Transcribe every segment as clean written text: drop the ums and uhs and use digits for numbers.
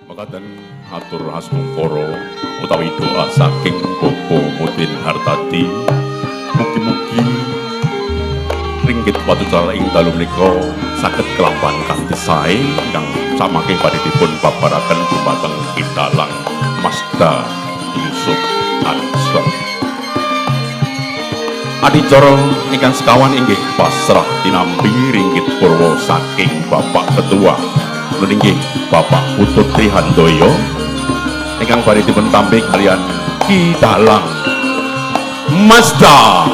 Mekaten atur hasmungkara utawi doa saking Bapa Mudin Hartati. Mugi-mugi ringgit patucal ing dalu menika saged kelampahan kanthi sae ingkang samangke badhe dipun babaraken dumateng Kidalang Masda Yusuf Ansor. Adicara ingkang sekawan inggih pasrah tinampi ringgit purwa saking Bapak Ketua meninggih Bapak Putut Trihandoyo ingkang badhe dipun tampi kalian Kidalang Masda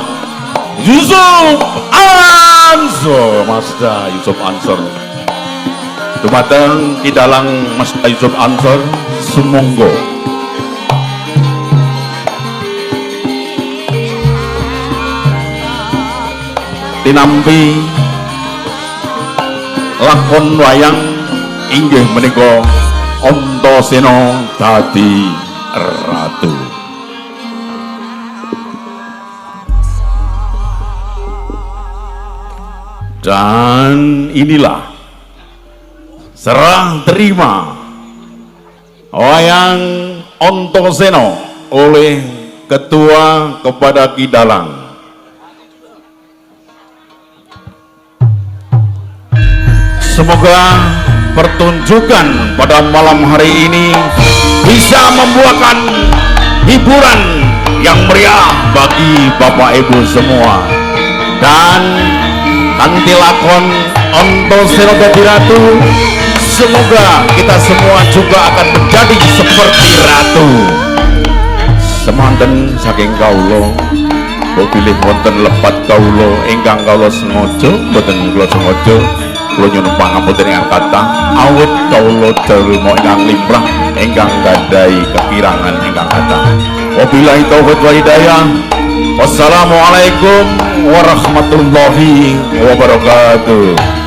Yusuf Ansor. Masda Yusuf Ansor dumateng Kidalang Masda Yusuf Ansor sumangga tinampi lakon wayang inggih menika Antasena dadi ratu. Dan inilah serah terima wayang Antasena oleh Ketua kepada Kidalang. Semoga pertunjukan pada malam hari ini bisa membuahkan hiburan yang meriah bagi Bapak Ibu semua. Dan kanthi lakon Antasena dadi ratu, semoga kita semua juga akan menjadi seperti ratu. Semanten saking kawula, bilih wonten lepat kawula ingkang kawula sengaja boten kula sengaja kula nyuwun pangapunten ingkang kathah awit kawula dalem ingkang limrah ingkang gadahi kekirangan ingkang kathah. Wabillahi taufiq wal hidayah. Wassalamualaikum warahmatullahi wabarakatuh.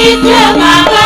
Apa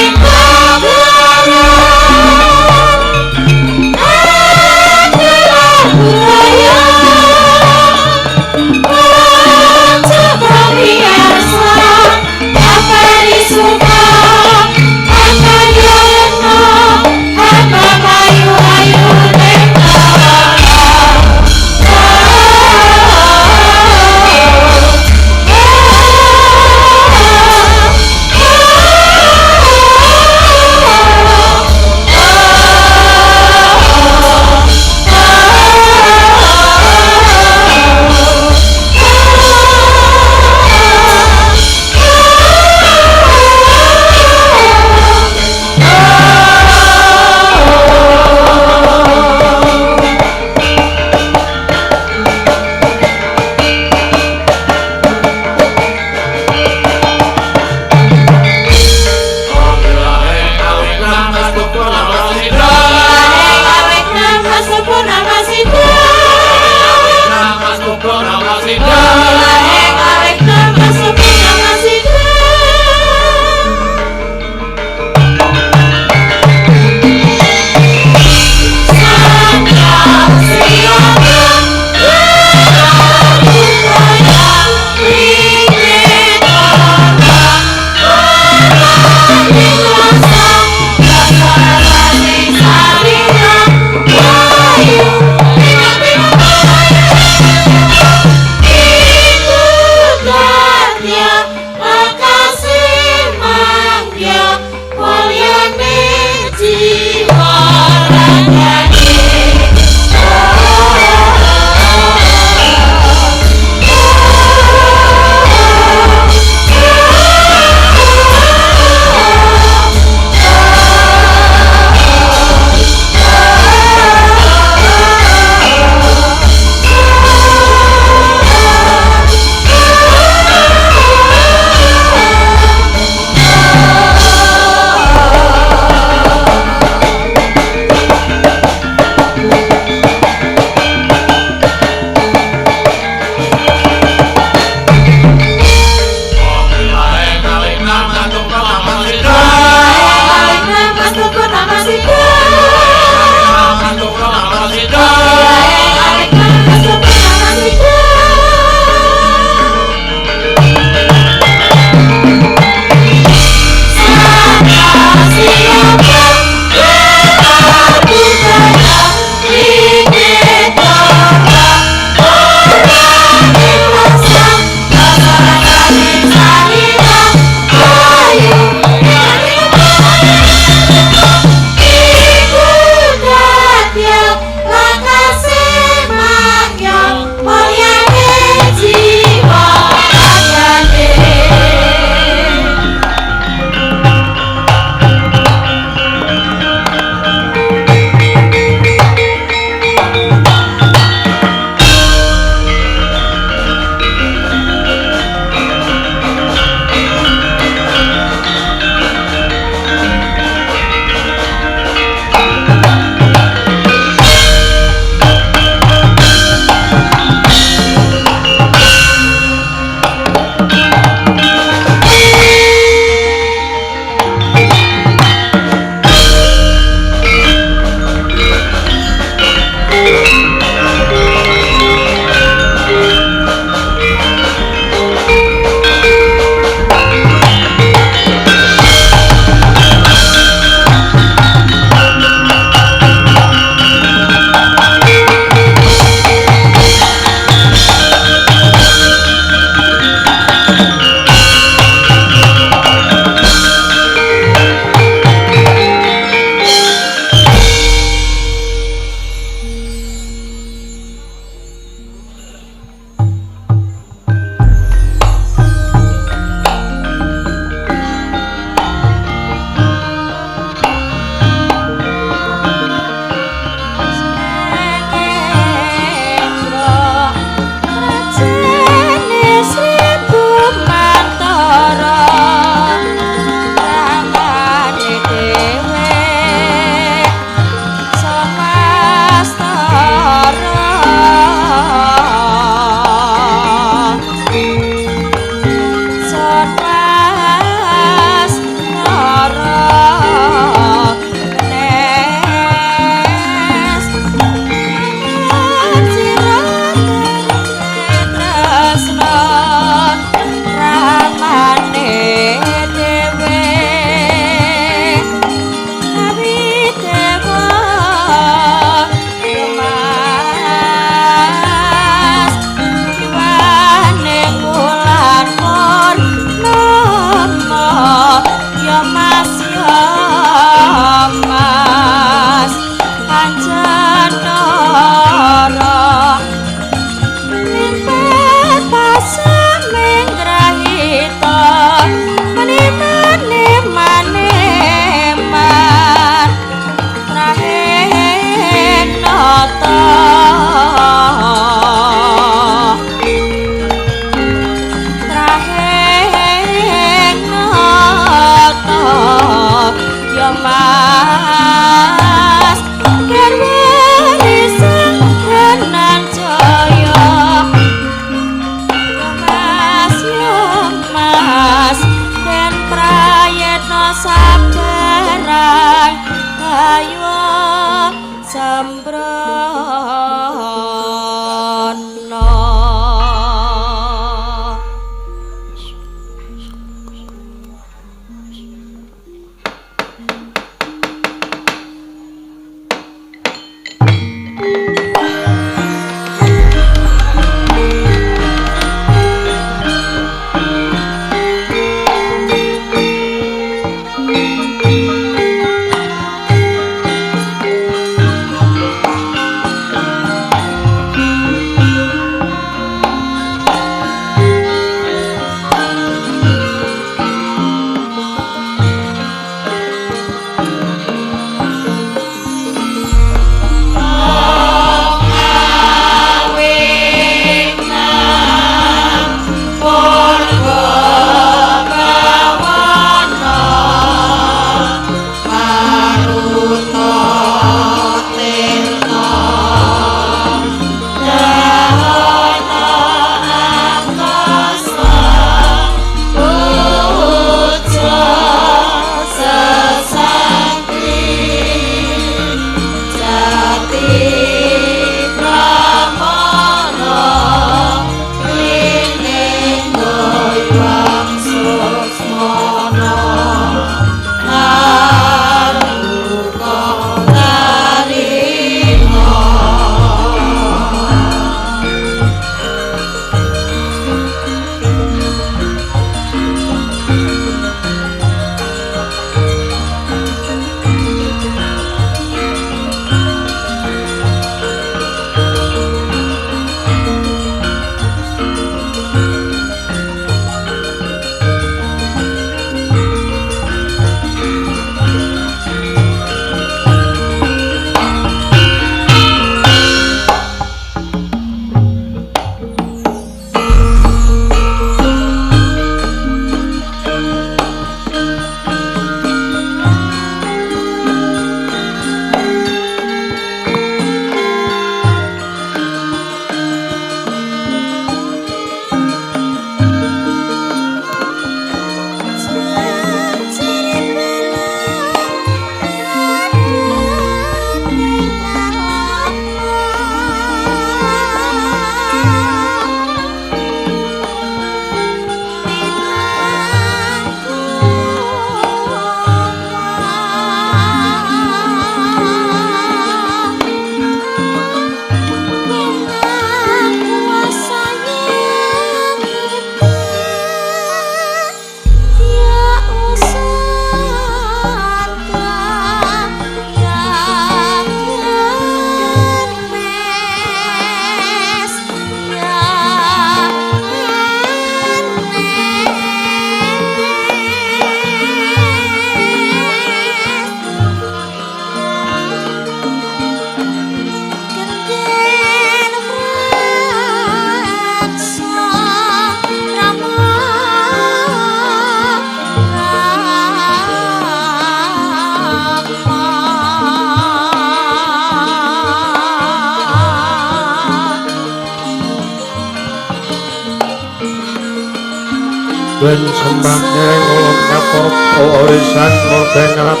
ben sembahnya ngulung nyakop orisan ngulbengat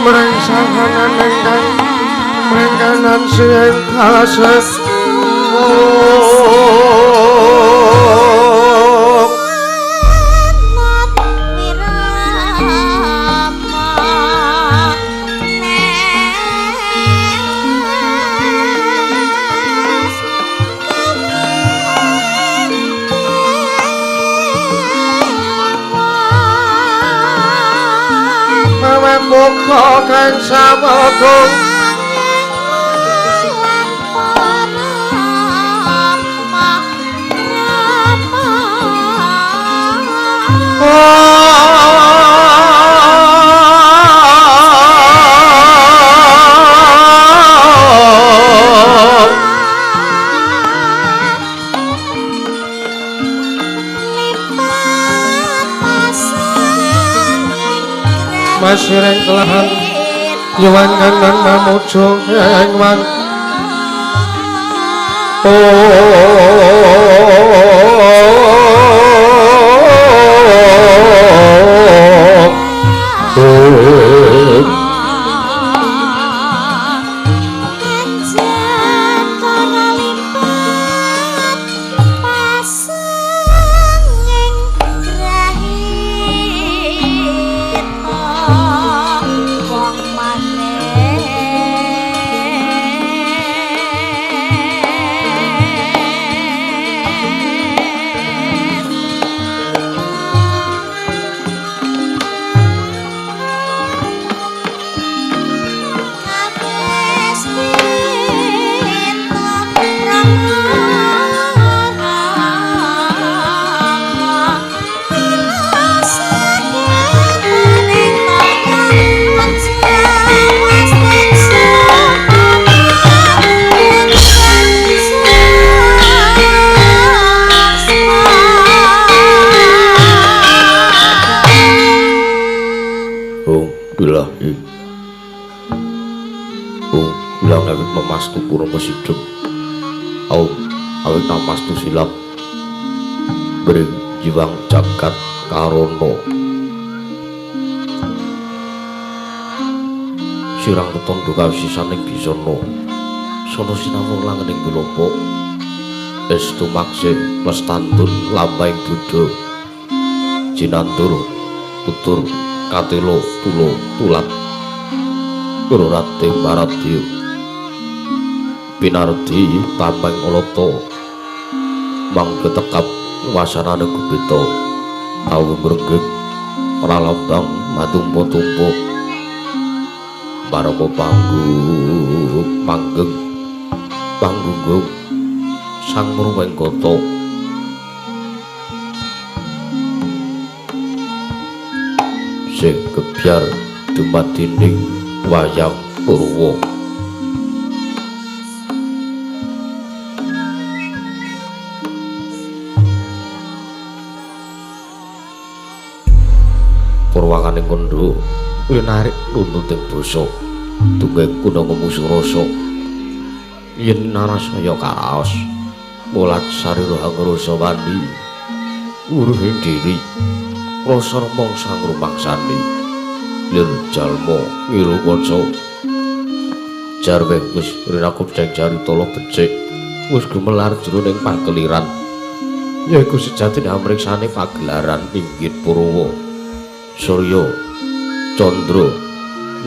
merengsangan engkang mengkanan sing kaset muka kang samoga masireng kelahan yuwan kanan mamujo ing wang memastu purung kesidep awet namastu silap beri jiwang jagat karono sirang ketondo kawisisaning bisono sono sinamung langening bilopo estu makse lestantun lambaing dudo jinandur tutur katelo tulo tulat ururate baratio pinardi tambang oloto mangketekap wasanane kubito tawu ngrenggeng pralambang matumpo-tumpo parama panggeng panggung sang mruweng kota sing kebyar dumadining wayang purwa purwakaning kondo narik nuntuting basa tunggeng kuna ngemusuh rasa yen narasaya karaos mulat sarira hangrasa wani uruhing diri rasa mangsa ngrumangsani lir jalma ngiru kanca jarweng wis rinakup jeng carita lo becik wis gumelar jroning pakeliran yaiku sejatine amriksane pagelaran inggit Purwa Surya Candra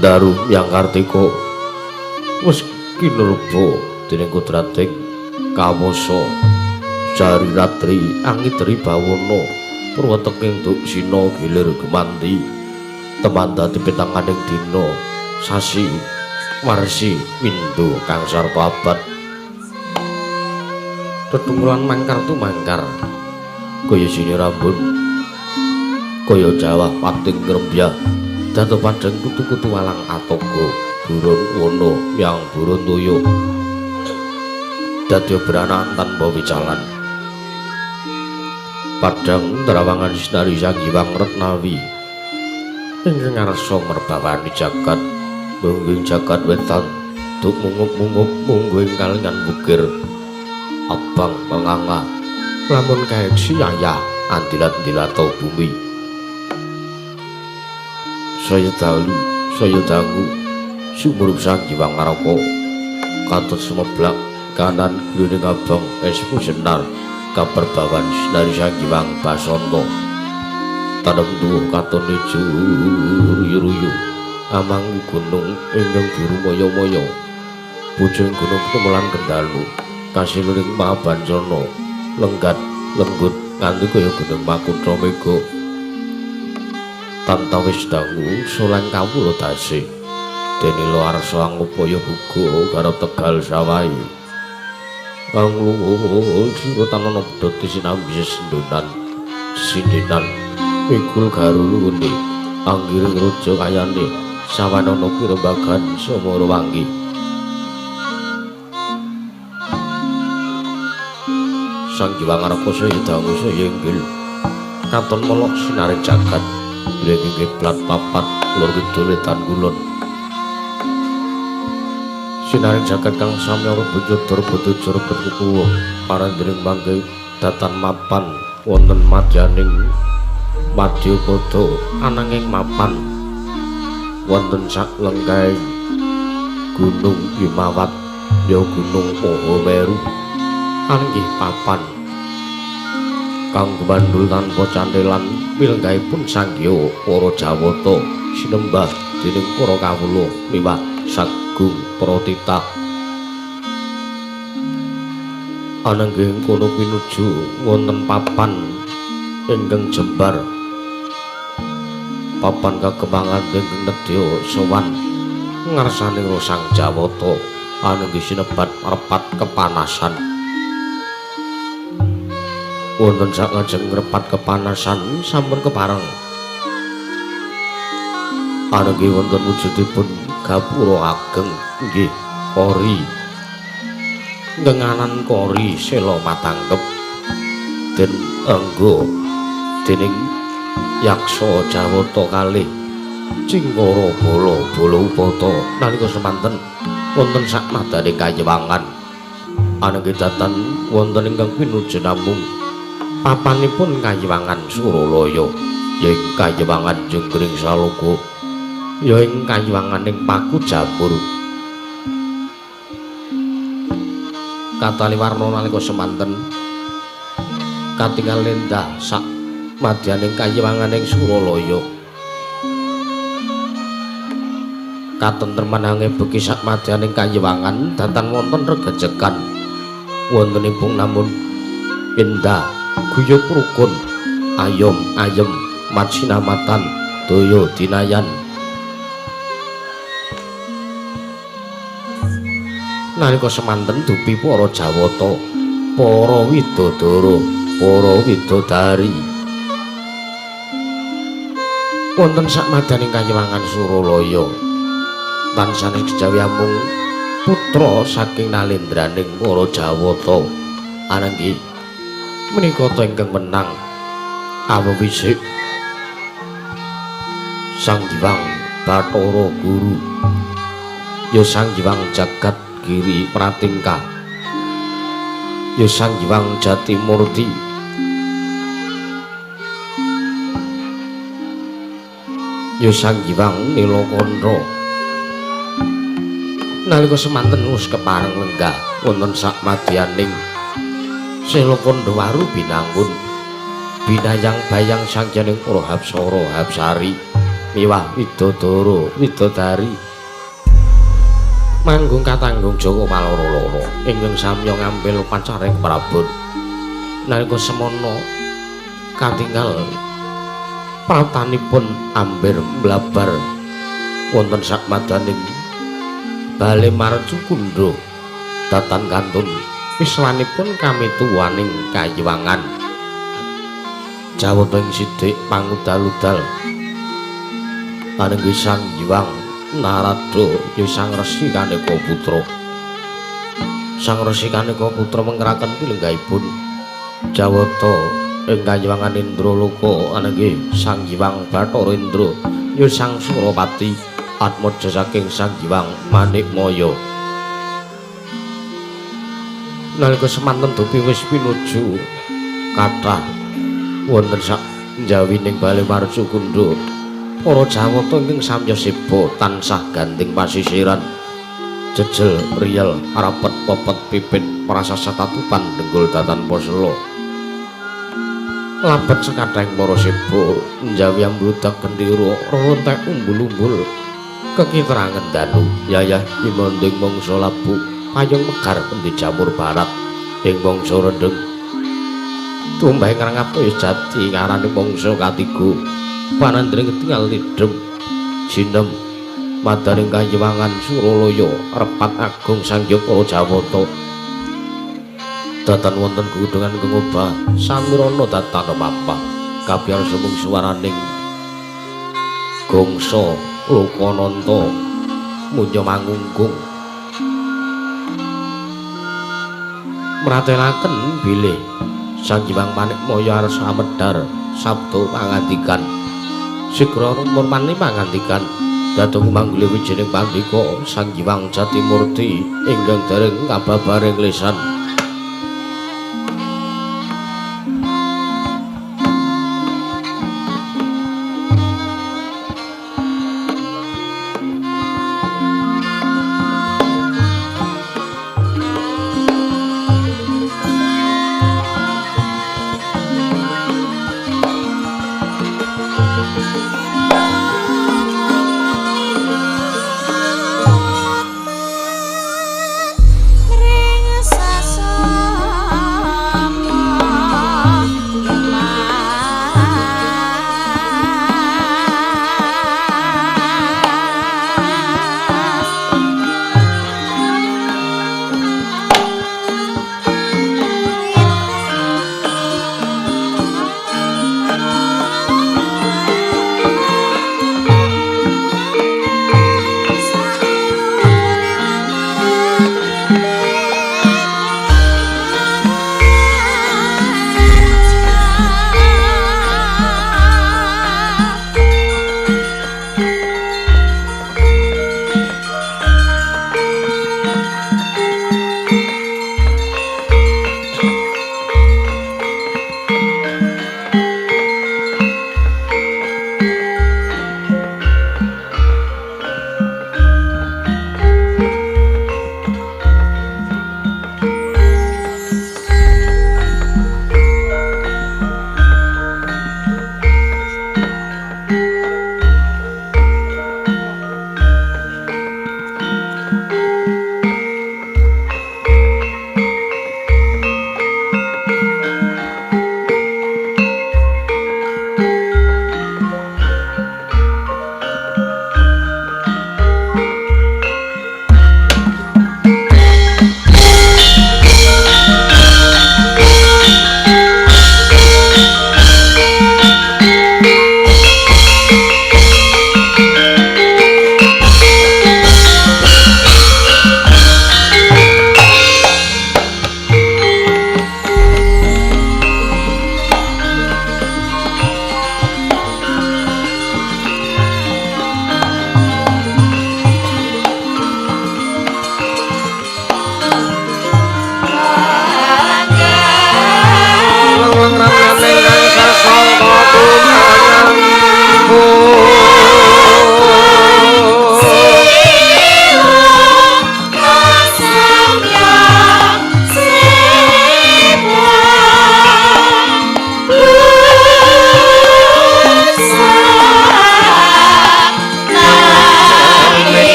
Daru Hyang Kartika wis kinurba dening kodrating kawasa jari ratri angitri bawana purwateking duk sina gilir gumanti teman dadi pitanganing dina sasi warsi windu kang sarta abad tetunggulan mangkar tu mangkar kaya sini rambun kaya Jawa pating ngrembyah dadi padhang kutu-kutu walang atoga burun wono yang burun toyo dadi beranan tanpa wicalan padhang trawangan Sinari Sang Hyang Retnawi ingkang ngarsa merbawani jagat mungging jagat wetan duk mungup-mungup mungguing kalingan bukir abang menganga lamun kae siyaya andilat-dilato bumi saya dalu saya dangu sumurup Sang Hyang Maraka katut sumeblak kanan gluning abang esmu senar kaperbawan Sinari Sang Hyang Basanta tanem tuwuh katon ijo ruyu-ruyu amang gunung ingkang biru moyo-moyo pucung gunung temelan Kendalu kasiluring Mahabancana lenggat lenggut nganti kaya gunung Makutha Mega tantawis dangu soleng kawula tasih dene Loarsa ngupaya buga garap Tegal Sawai anglu sira tanana bedhot sinambi sindenan mikul garulune anggiring raja kayane sawanana pirembagan Samara Wangi Sang Hyang Arakasa dangu saya inggil katon molok sinaring jagat lagi kiblat papat lor kidul wetan kulon sinaring jagat kang samya bujudor bujur berkukuh parandring mangke datan mapan wonten madyaning Madyapada ananging mapan wonten sak lengkaing Gunung Himawat ya Gunung Mahameru anggih papan kang gumandhul tanpa candelan milenggaipun sangya para Jawata sinembah dening para kawula miwah sagung para titah ananging kono pinuju wonten papan ingkang jembar papan kagembangan ingkang nedya sowan ngarsaning Sang Jawata ananging sinebat repat kepanasan wonten sak lajeng ngrepat kepanasan sampun kepareng ananging wonten wujudipun gapura ageng nggih kori ngenganan kori sela matangkep den angga dening yaksa Jawata kalih Cingkara bala upata nalika semanten wonten sak madaning kayewangan ananging datan wonten ingkang pinuju namung papanipun kayewangan Suralaya ya ing kayewangan Jenggring Saloka ya ing kayewanganing Paku Jamur katali warna nalika semanten katingal lendah sak madyaning kayewanganing Suralaya katentreman hangebeki sak madyaning kayewangan datan wonten regejekan wontenipun namun indah guyub rukun ayom ayem matsinamatan daya dinayan nalika semanten dupi para Jawata para widodara para widodari wonten sak madaning kayewangan Suralaya tansah kejawi amung putra saking nalendraning para Jawata ananging menika ingkang menang awewisik Sang Hyang Bathara Guru ya Sang Hyang Jagat Giri Pratingkah ya Sang Hyang Jatimurti ya Sang Hyang Nilakanta nalika semanten wis kepareng lenggah wonten sak madyaning Selokondha waru binangun binayang bayang sangjaning para Hapsara Hapsari miwah widodara widodari manggung katanggung Jaka Maloro-loro ingkang samya ngambil pancaring prabon nalika semana katingal pratanipun amber blabar wonten sak madaning Bale Marcukundha datan kantun wiswanipun kamituwaning kayewangan Jawata ing sithik pangudal-udal ananging Sang Hyang Narada ya Sang Resi Kaneka Putra Sang Resi Kaneka Putra menggeraken pilenggahipun Jawata ing kayewangan Indraloka ananging Sang Hyang Bathara Indra ya Sang Surapati atmaja saking Sang Hyang Manikmaya nalika semanten dupi wis pinuju kathah wonten sak njawining Bale Marcukundha para Jawata ingkang samya seba tansah gandeng pasisiran jejel riyel rapet popet pipit prasasa tatupan denggul datan posela labet sekathahing para seba njawi ambludak kendhira rontek umbul-umbul kekiterangan danu yayah imanding mangsa labu payung megar endi jamur barat ing mangsa rendheng tumbah ngrangap wis jati ngarani mangsa katiga panandring ketingal lidhem jinem madaning kayiwangan Suralaya repat agung Sangya Para Jawata datan wonten gudungan kengobah samirana datan pampah kabiyar sumung swaraning gongso Lokananta munya mangunggung mratelaken bilih Sang Hyang Manikmaya arsa medhar sabda pangandikan sigra murmani pangandikan dateng manggule wijining pandika Sang Hyang Jatimurti ingkang dereng kababaring lisan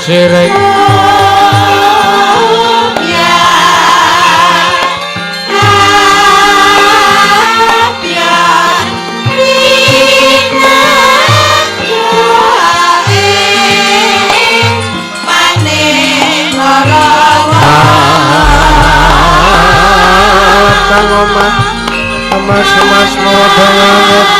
sireng mas modal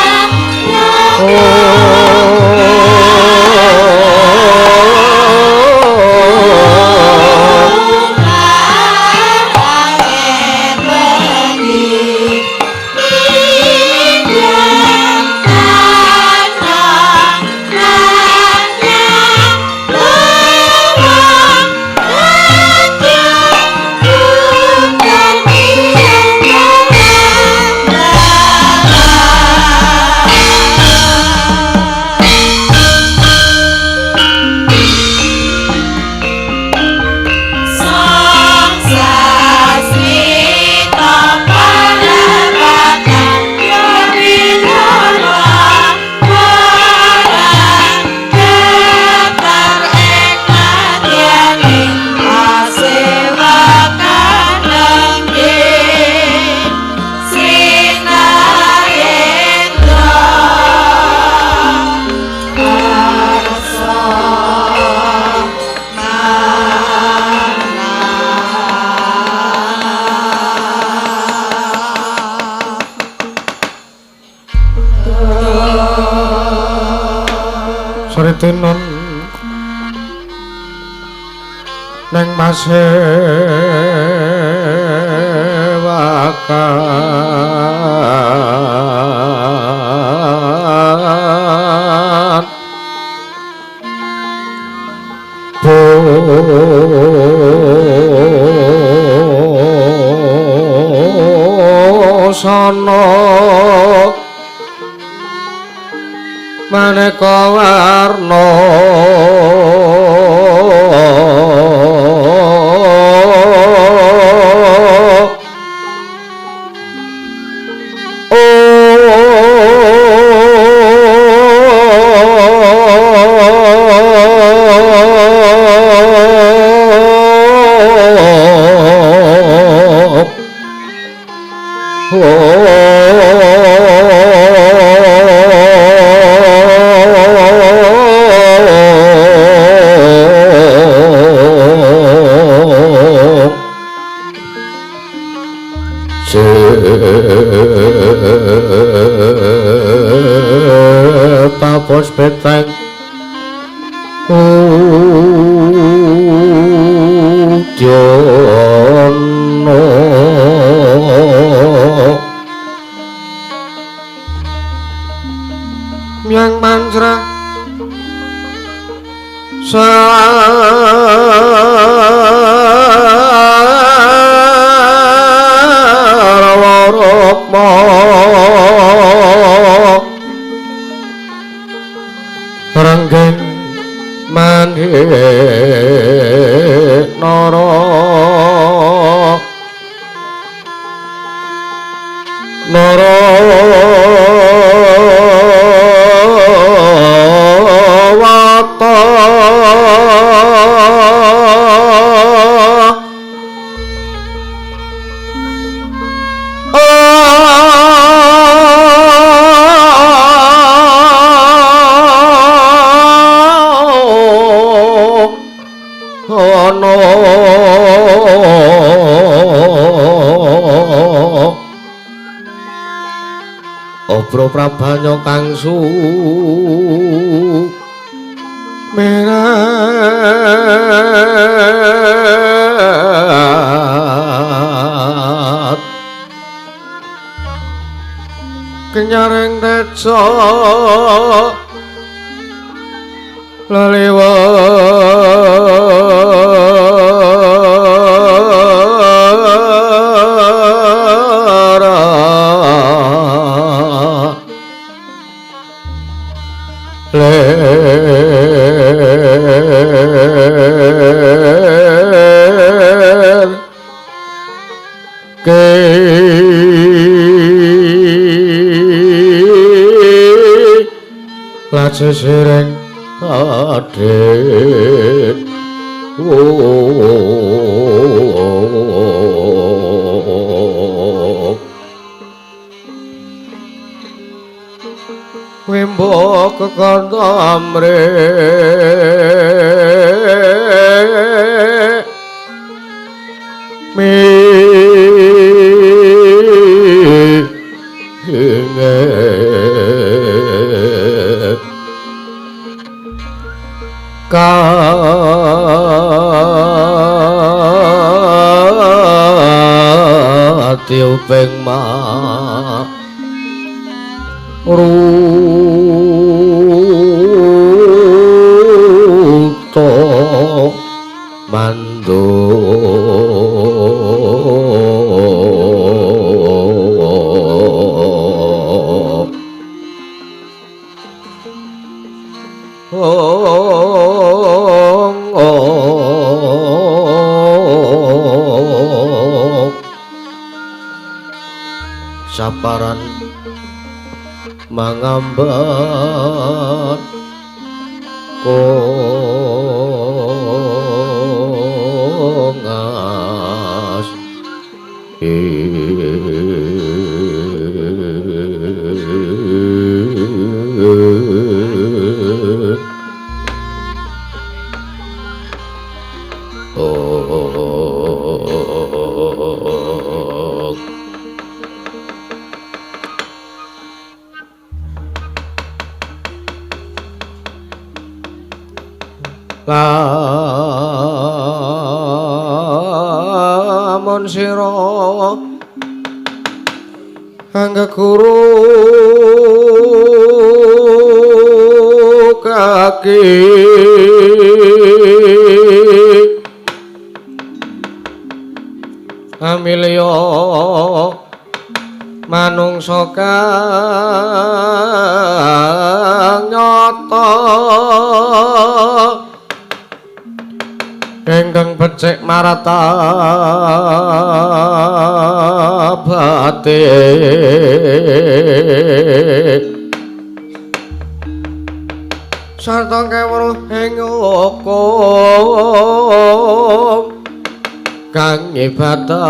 Sritinon neng mase wakan busana maneka warna tapos peteng Udyono Myang manjra sarwarokma renggen mandik nara wata Obro Prabanya kangsu merat kenyaring deca lace sireng adet wimbo kekandamre mi kati upeng ma ruto mando saparan mangambat kongas lamun sira anggeguru kaki amilya manungsa kang nyata ingkang becik marata sarta kewruh ing hukum kang ibadah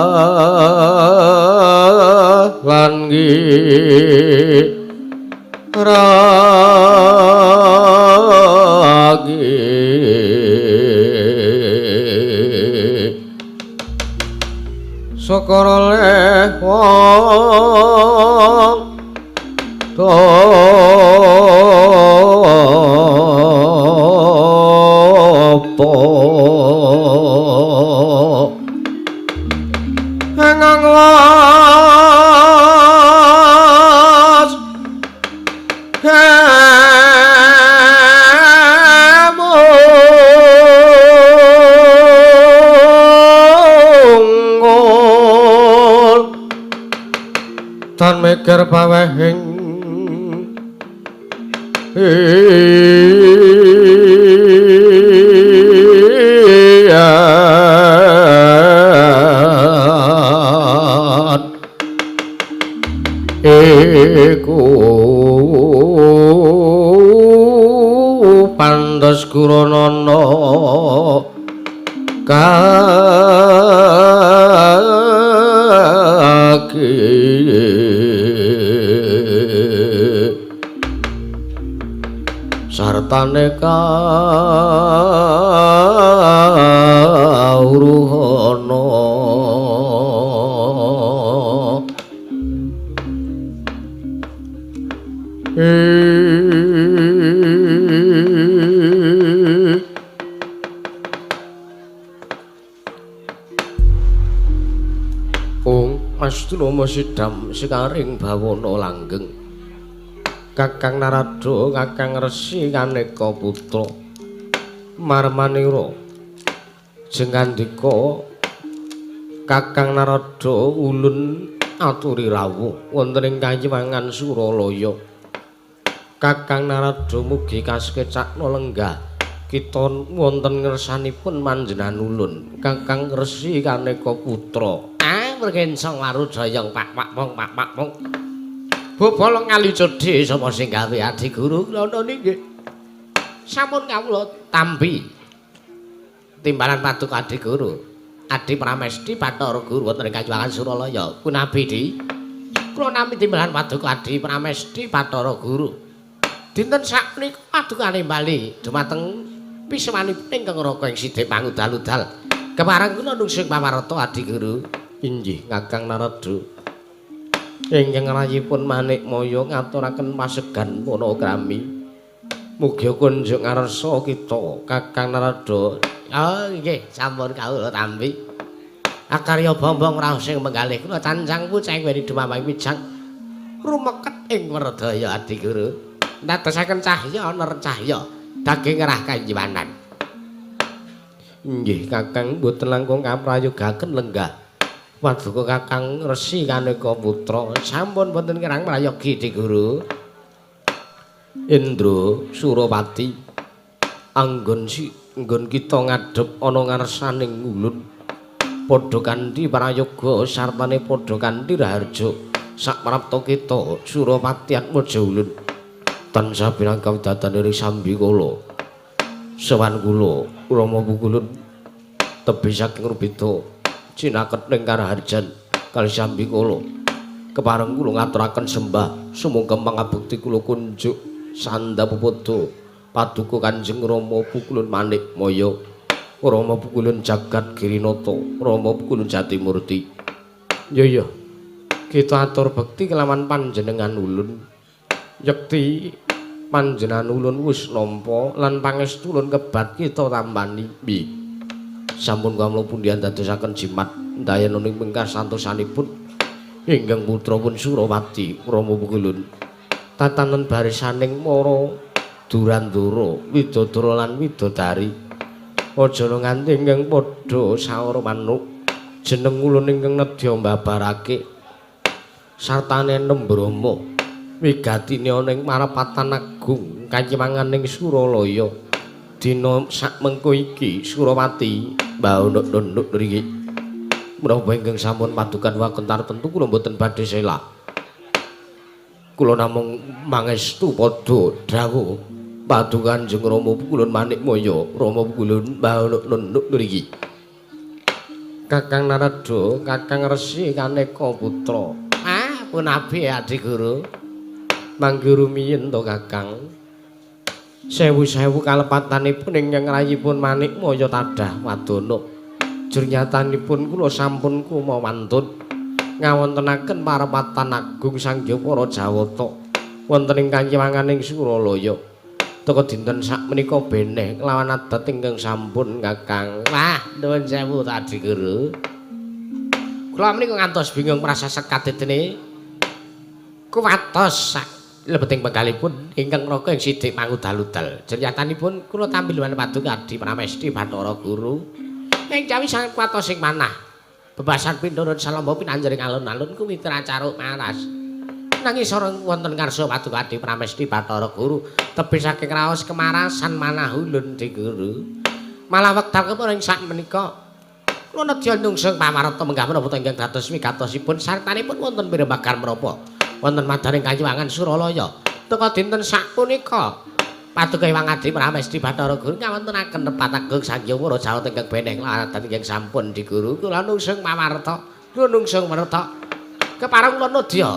lan ragi syukur oleh wong topo engang was tan mikir pawehing iku pantes Guranana kaki sartane kawruhana Astuna Sidam sekaring bawana langgeng Kakang Narada Kakang Resi Kaneka Putra Marmanira jengandika Kakang Narada ulun aturi rawuh wonten ing Kayiwangan Suralaya Kakang Narada mugi kasekecakna lenggah kita wonten ngersanipun manjenengan ulun Kakang Resi Kaneka Putra mergensong warudayang pak mong bobol ngali cedhi sapa sing gawe Adi Guru kula nggih sampun kawula tampi timbalan paduka Adi Guru Adi Pramesti Bathara Guru wonten ing Kayiwangan Suralaya punabi di kula nampi timbalan paduka Adi Pramesti Bathara Guru dinten sakmenika padukane bali dumateng pismanipun ingkang raka ing Sidhe Pangudal-udal kepareng kula nungsing pawarta Adi Guru inggih Kakang Narada ingkang rayipun Manik Maya ngaturaken pasegan monogrami mugi kunjuk ngarsa kita Kakang Narada nggih sampun kawula tampi akarya bombong raos sing menggalih kula cancang puceng weri dumamang wijang rumeket ing Werdaya Adi Guru ndadosaken cahya ner cahya daging rah kanjiwanan inggih Kakang mboten langkung kaprayogaken lenggah Paduka Kakang Resi Kaneka Putra sampun wonten kirang prayogi Adi Guru Indra Surawati anggon kita ngadhep ana ngarsaning ulun padha kanthi prayoga sartane padha kanthi raharja saprapta kita Surawati atmaja ulun tansah pinangka widadane sambikala sowan kula Rama Pukulun tebih saking rubeda cinaket ning karaharjan kali sambikala kepareng kula ngaturaken sembah sumangga pangabekti kula kunjuk sandhapada paduka Kanjeng Rama Pukulun Manik Maya Rama Pukulun Jagat Girinata Rama Pukulun Jatimurti ya kita atur bekti kelawan panjenengan ulun yekti panjenengan ulun wis nampa lan pangestu ulun kebat kita tambani nggih sampun kawula pundihan dadosaken jimat dayaning pingkar santosanipun ingkang putra pun Surawati Rama Kulun tatanen barisaning para Durandara Widodara lan Widodari aja nganti ingkang padha saora manuk jeneng ulun ingkang nedya mbabarake sartane Nembrama wigatine ana ing marapatan agung kanyiwanganing Suralaya dina sakmengko iki Surawati mbahunduk-nduk ngriki menapa ingkang sampun padukan wakentar tentu kula mboten badhe sela kula namung mangestu padha dawuh padukan Kanjeng Rama Kulun Manikmaya Rama Kulun mbahunduk-nduk ngriki Kakang Narada Kakang Resi Kaneka Putra punapi Adi Guru mangke rumiyin to Kakang sewu-sewu kalepatanipun ingkang rayipun Manikmaya tadah wadana jurnyatanipun kula sampun kumawantun ngawontenaken parapatan agung Sangya Para Jawata wonten ing kanyiwanganing Suralaya teka dinten sakmenika beneh lawan adat ingkang sampun Kakang wah nuwun sewu Adi Guru kula menika ngantos bingung prasasat kadhetene kuwatos sak lebeting penggalipun ingkang raka ing sithik mangudal-udal. Jernyatanipun kula tampil lan paduka Adi Pramesti Bathara Guru. Ing cawi sanget kuwatos ing manah. Bebasan pindhara salamba pinanjering alun-alun kuwi tracaruk maras. Nanging sareng wonten karsa paduka Adi Pramesti Bathara Guru tebih saking raos kemarasan manah ulun Di Guru. Malah wekdal kepring sak menika kula nedya nungsung pamarta menggah menapa ingkang dados wigatosipun sartanipun wonten pirembagan menapa wonten madaring kanyiwangan Suralaya teka dinten sapunika paduka Hyang Adi Pramesti Bathara Guru ngawontenaken nepat agung Sangya Para Jawata ingkang beneh lan ingkang sampun Di Guru kula nungsung pamarta nungsung merta kepareng kula nedya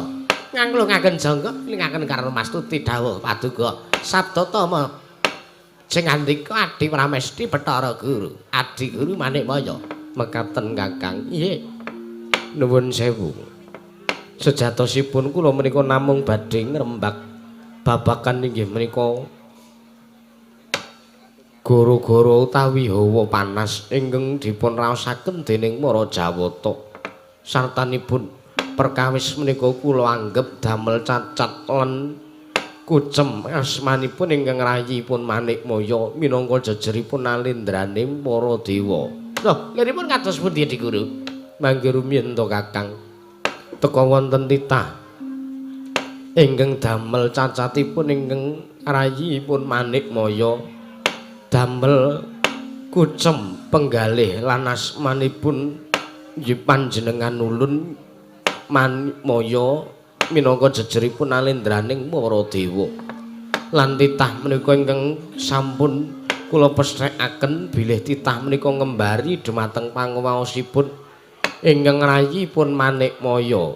nganglungaken jangka lingaken karo mastuti dawuh paduka sabda tama sing ngandika Adi Pramesti Bathara Guru Adi Guru Manikmaya mekaten Kakang nggih nuwun sewu sejatosipun kula menika namung badhe ngrembak babakan inggih menika goro-goro utawi hawa panas ingkang dipun raosaken dening para Jawata sartanipun perkawis menika kula anggep damel cacat lan kucem asmanipun ingkang rayipun Manikmaya minangka jejeripun nalindrane para dewa lho liripun kados pundi Di Guru mangke rumiyin to Kakang teka wonten titah ingkang damel cacatipun ingkang rayipun Manikmaya damel kucem penggalih lan asmanipun nggih panjenengan ulun Manikmaya minangka jejeripun nalindraning para dewa lan titah menika ingkang sampun kula pesthekaken bilih titah menika ngembari dumateng panguwaosipun ingkang rayipun Manikmaya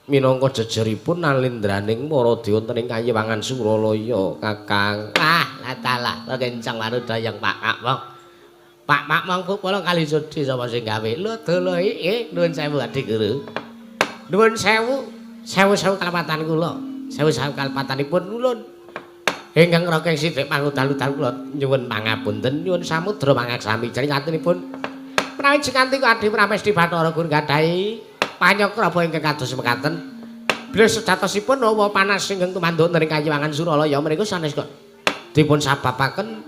minangka jejeripun nalindraning para dewa wonten ing kanyiwangan Suralaya Kakang latalah kencang warudayang Pak Kakmong Pak Makmong kula kali sudi sapa sing gawe lho dolo iki nuwun sewu Adi Guru nuwun sewu kalepatan kula sewu kalepatanipun ulun ingkang raka sithik mangudal-udal kula nyuwun pangapunten nyuwun samudra mangaksami jernyatanipun menawi jikanti Adi Pramesti Bathara Guru gadhahi panyakrama ingkang kados mekaten bilih sejatosipun hawa panas ingkang tumanduk ing kanyiwangan Suralaya menika sanes kok dipun sababaken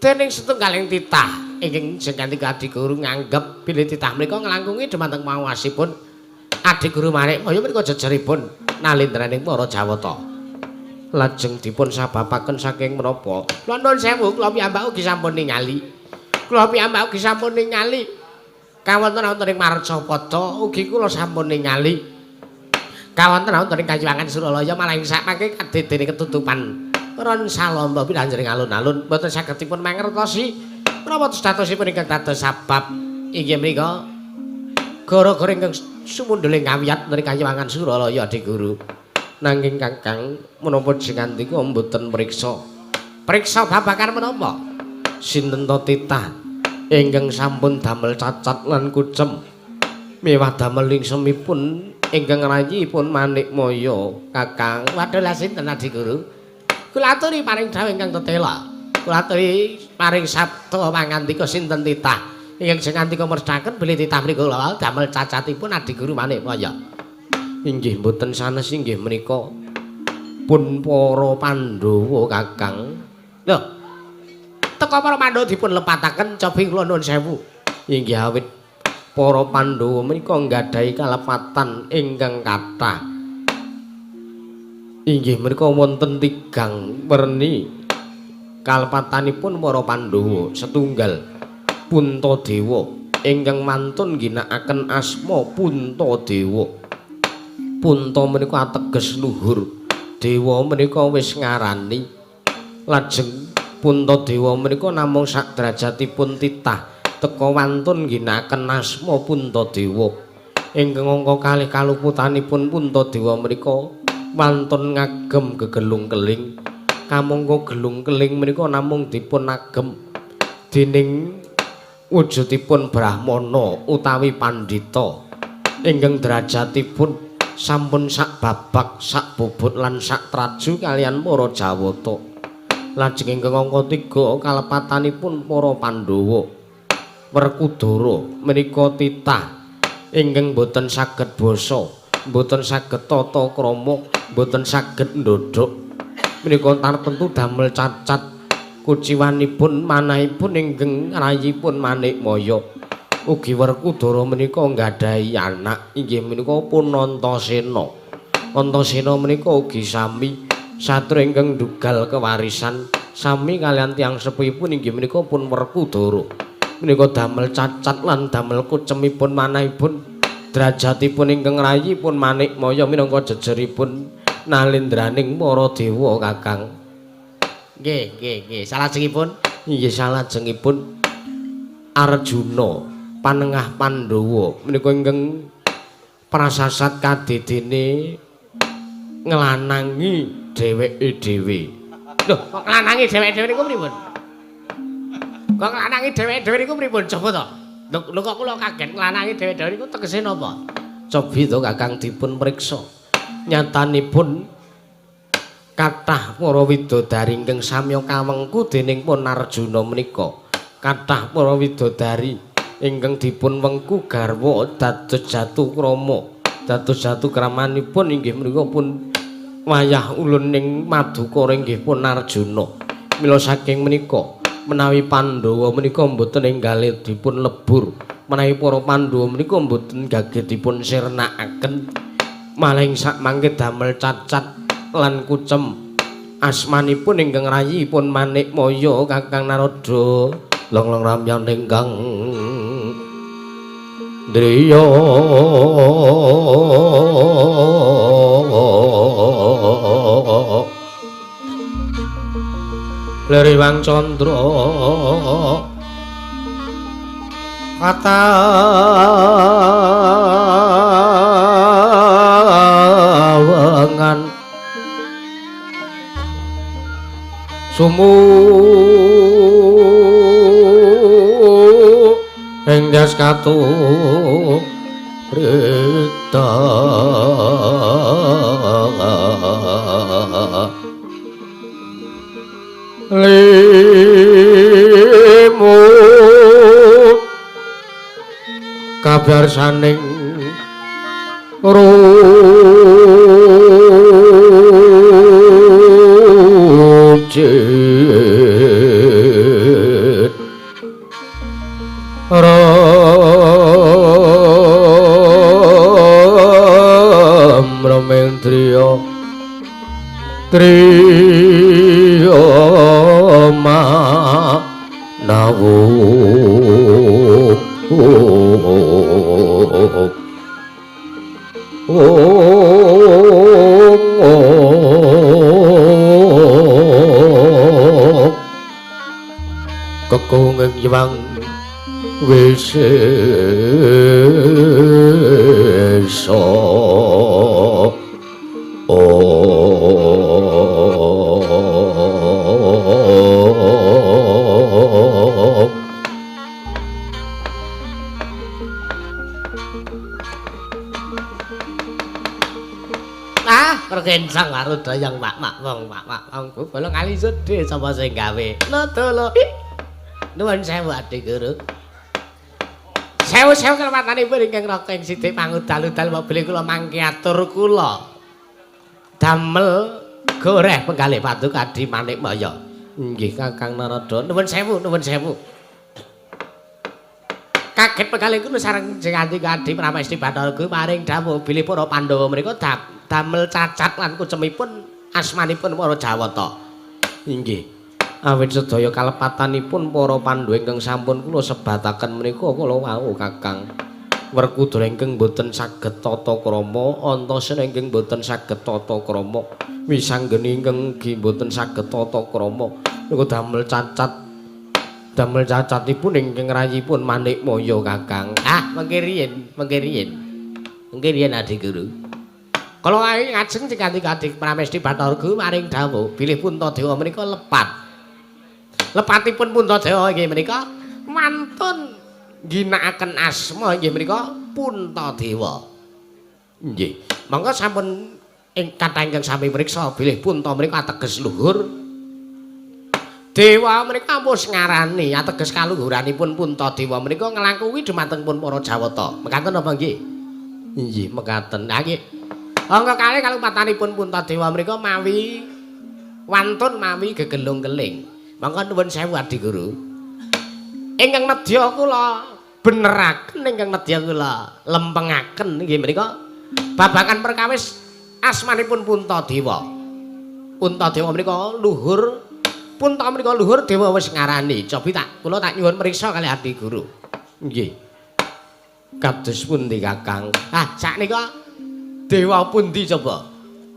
dening setunggaling titah ingkang jikanti Adi Guru nganggep bilih titah menika nglangkungi dhumateng pangawasipun Adi Guru Manikmaya menika jejeripun nalindraning para Jawata lajeng dipun sababaken saking menapa kula nuwun sewu kula piyambak ugi sampun ningali kawonten wonten ing Marcapada ugi kula sampun ningali kawonten wonten ing kanyiwangan Suralaya malah ing sakmangke kadene ketutupan ron salamba pinanjering alun-alun boten sagedipun mangertosi menapa statosipun ingkang dados sabab inggih menika gara-gara ingkang sumunduling kawiyat ing kanyiwangan Suralaya Adi Guru nanging Kakang menapa jengandika mboten priksa babagan menapa sinten to titah ingkang sampun damel cacat lan kucem miwah damel lingsemipun ingkang rayipun Manikmaya Kakang waduh lha sinten Adi Guru Kula aturi paring dawuh ingkang tetela. Kula aturi paring sabda pangandika sinten titah ingkang jeneng ngandika mesthaken bilih titah mriku kula damel cacatipun Adi Guru Manikmaya. Inggih mboten sanes inggih menika pun para Pandhawa Kakang. Lho. Teka para Pandhawa dipun lepataken cobi kula nuwun sewu. Inggih awit para Pandhawa menika nggadahi kalepatan ingkang kathah. Inggih menika wonten 3 werni kalepatanipun para Pandhawa. Setunggal Puntadewa ingkang mantun ginakaken asma Puntadewa. Punta menika ateges luhur. Dewa menika wis ngarani. Lajeng Puntadewa menika namung sak derajatipun titah teka wantun ginakaken asma Puntadewa. Ingkang angka kalih kaluputanipun Puntadewa menika wantun ngagem gegelung keling. Kamangka gelung keling menika namung dipun agem dening wujudipun Brahmana utawi pandhita ingkang derajatipun sampun sak babak, sak bobot lan sak traju kalian para Jawata. Lajeng ingkang angka 3 kalepatanipun para Pandhawa. Werkudara menika titah ingkang boten saged basa, boten saged tata krama, boten saged ndodhok. Menika tartemtu damel cacat kuciwanipun manahipun ingkang rayipun Manikmaya. Ugi Werkudara menika nggadahi anak inggih menika pun Antasena. Antasena menika ugi sami satru ingkang dugal kewarisan sami kalian tiyang sepuhipun inggih menika pun Werkudara. Menika damel cacat lan damel kucemipun manahipun derajatipun ingkang rayipun Manikmaya minangka jejeripun nalindraning para dewa Kakang. Nggih. Salajengipun inggih salajengipun Arjuna panengah Pandhawa menika ingkang prasasat kadidene nglanangi dheweke dhewe. Lho, kok nglanangi dheweke dhewe niku pripun? Kok nglanangi dheweke dhewe niku pripun? Coba to. Lho kok kula kaget nglanangi dheweke dhewe niku tegese napa? Cobi to Kakang dipun priksa. Nyatanipun kathah para widodari ingkang samya kawengku dening pun Arjuna menika. Kathah para widodari ingkang dipun wengku garwa dados jatuh krama. Dados jatuh kramanipun inggih menika pun wayah ulun ing Madukara inggih pun Arjuna. Mila saking menika menawi Pandhawa menika mboten enggal dipun lebur, menawi para Pandhawa menika mboten gageh dipun sirnakaken, malah sak mangke damel cacat lan kucem asmanipun ingkang rayipun Manikmaya Kakang Narada long ramyan ingkang driya Leriwang Candra katawengan sumu ing jas katu rita limu kabar saning rujit ramendriya triya manawu kekunging yang wisesa kencang karo dayang mak wong bolong kali sedhe sapa sing gawe lho nuwun sewu Adi Guru sewu kelepatanipun ingkang Raking Sidik pangudal-udal mobil kula mangke atur kula damel goreh penggalih patuk Adi Manikmaya nggih Kakang Narada nuwun sewu kaget penggalih kula sareng Adi Pramesti Bathara Guru maring dawuh bilih para Pandhawa menika damel cacat lan kucemipun asmanipun para Jawata. Inggih. Awit sedaya kalepatanipun para Pandhawa ingkang sampun kula sebataken menika kula wau Kakang. Werkudara ingkang boten saged tata krama, Antasena ingkang boten saged tata krama, Wisanggeni ingkang boten saged tata krama. Niku damel cacatipun ingkang rayipun Manikmaya Kakang. Mengke riyen Adi Guru. Kala ngajeng Adi Pramesti Bathara Guru maring dawuh bilih Puntadewa menika lepatipun Puntadewa inggih menika mantun ginakaken asma inggih menika Puntadewa. Nggih. Mangka sampun kathah ingkang sami mriksa bilih Punta menika ateges luhur. Dewa menika ampun ngarani ateges kaluhuranipun Puntadewa menika nglangkungi dhumateng pun para Jawata. Mekaten apa nggih? Nggih, mekaten. Nggih. Angka kalih kalupatanipun Puntadewa menika mawi wantun mawi gegelung-geling. Mangka nuwun sewu Adi Guru. Ingkang nedya kula beneraken ingkang nedya kula lempengaken nggih menika babagan perkawis asmanipun Puntadewa. Puntadewa menika luhur, Punta menika luhur dewa wis ngarani. Cobi kula tak nyuwun mriksa kalih Adi Guru. Nggih. Kados pundi Kakang? Saknika dewa pundi coba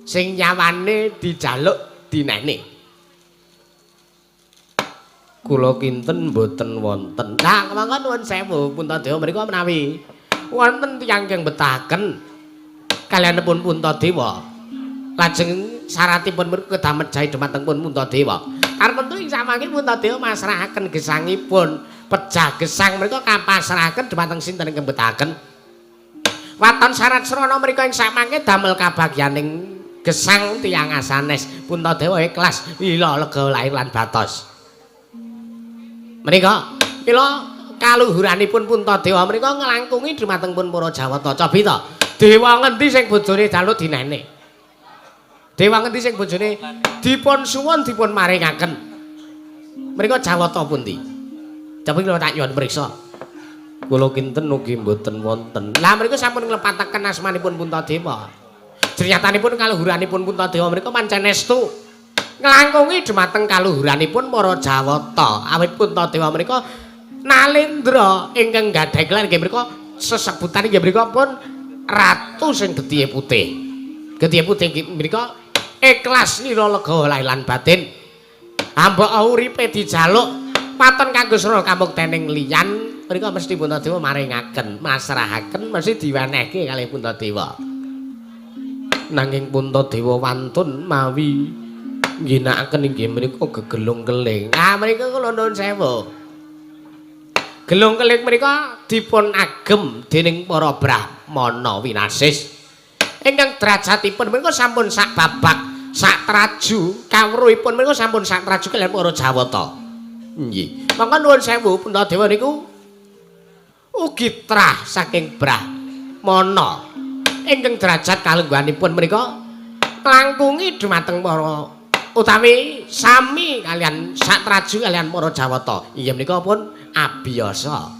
sing nyawane dijaluk dinene? Kula kinten boten wonten. Mangka nuwun sewu Puntadewa menika menawi wonten tiyang ingkang betahaken kalyanipun Puntadewa. Lajeng syaratipun kedamet jahe dhumateng pun Puntadewa. Arep ing samangke Puntadewa masrahaken gesangipun. Pejah gesang menika kapasrahaken dhumateng sinten ingkang betahaken. Waton syarat srana mriku ing samangke damel kabagyaning gesang tiyang asanes. Puntadewa ikhlas ila lega lair lan batos. Menika mila kaluhuranipun Puntadewa menika nglangkungi dhumateng pun para Jawata. Cobi to. Dewa ngendi sing bojone jaluk dinene? Dewa ngendi sing bojone dipun suwun dipun maringaken? Menika Jawata pundi? Cobi kula tak nyuwun mriksa. Kula kinten ugi mboten wonten. Lah mriku sampun nglepataken asmanipun Puntadewa. Jriyatanipun kaluhuranipun Puntadewa menika pancen estu nglangkungi dhumateng kaluhuranipun para Jawata. Awit Puntadewa menika Nalendra ingkang gadhah gelar nggih menika sesebutan nggih menika pun ratu sing getih putih. Getih putih menika ikhlas nira lega lahir lan batin. Ambek uripe dijaluk paton kanggo sira kamuktening liyan menika mesti Puntadewa maringaken, masrahaken mesti diwenehke kalih Puntadewa. Nanging Puntadewa wantun mawi ngginakaken inggih menika gegelung-keling. Menika kula nuwun sewu. Gelung-keling menika dipun agem dening para Brahmana winasis. Ingkang derajatipun menika sampun sak babak, sak traju, kawruhipun menika sampun sak traju kaliyan para Jawata. Nggih. Mangka nuwun sewu Puntadewa niku ugi trah saking Brahmana. Ingkang derajat kalungguhanipun menika nglangkungi dhumateng para utawi sami kalian sak traju kalian para Jawata. Inggih menika pun abiyasa.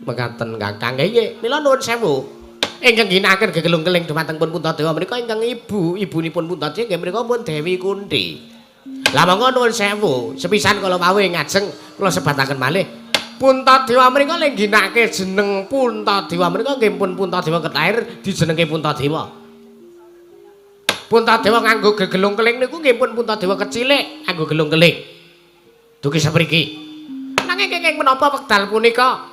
Mekaten Kakang. Nggih, mila nuwun sewu. Ingkang ginakaken gegelung-keling dhumateng pun Puntadewa menika ingkang ibunipun Puntadewa nggih menika pun Dewi Kunthi. Lah monggo nuwun sewu, sepisan kala wau ngajeng kula sebataken malih. Puntadewa menika lek ginakake jeneng Puntadewa menika nggih pun Puntadewa ketlair dijenenge Puntadewa. Puntadewa nganggo gegelung-keling niku nggih pun Puntadewa kecilik nganggo gelung-keling. Dugi sapriki. Nanging kenging menapa wekdal punika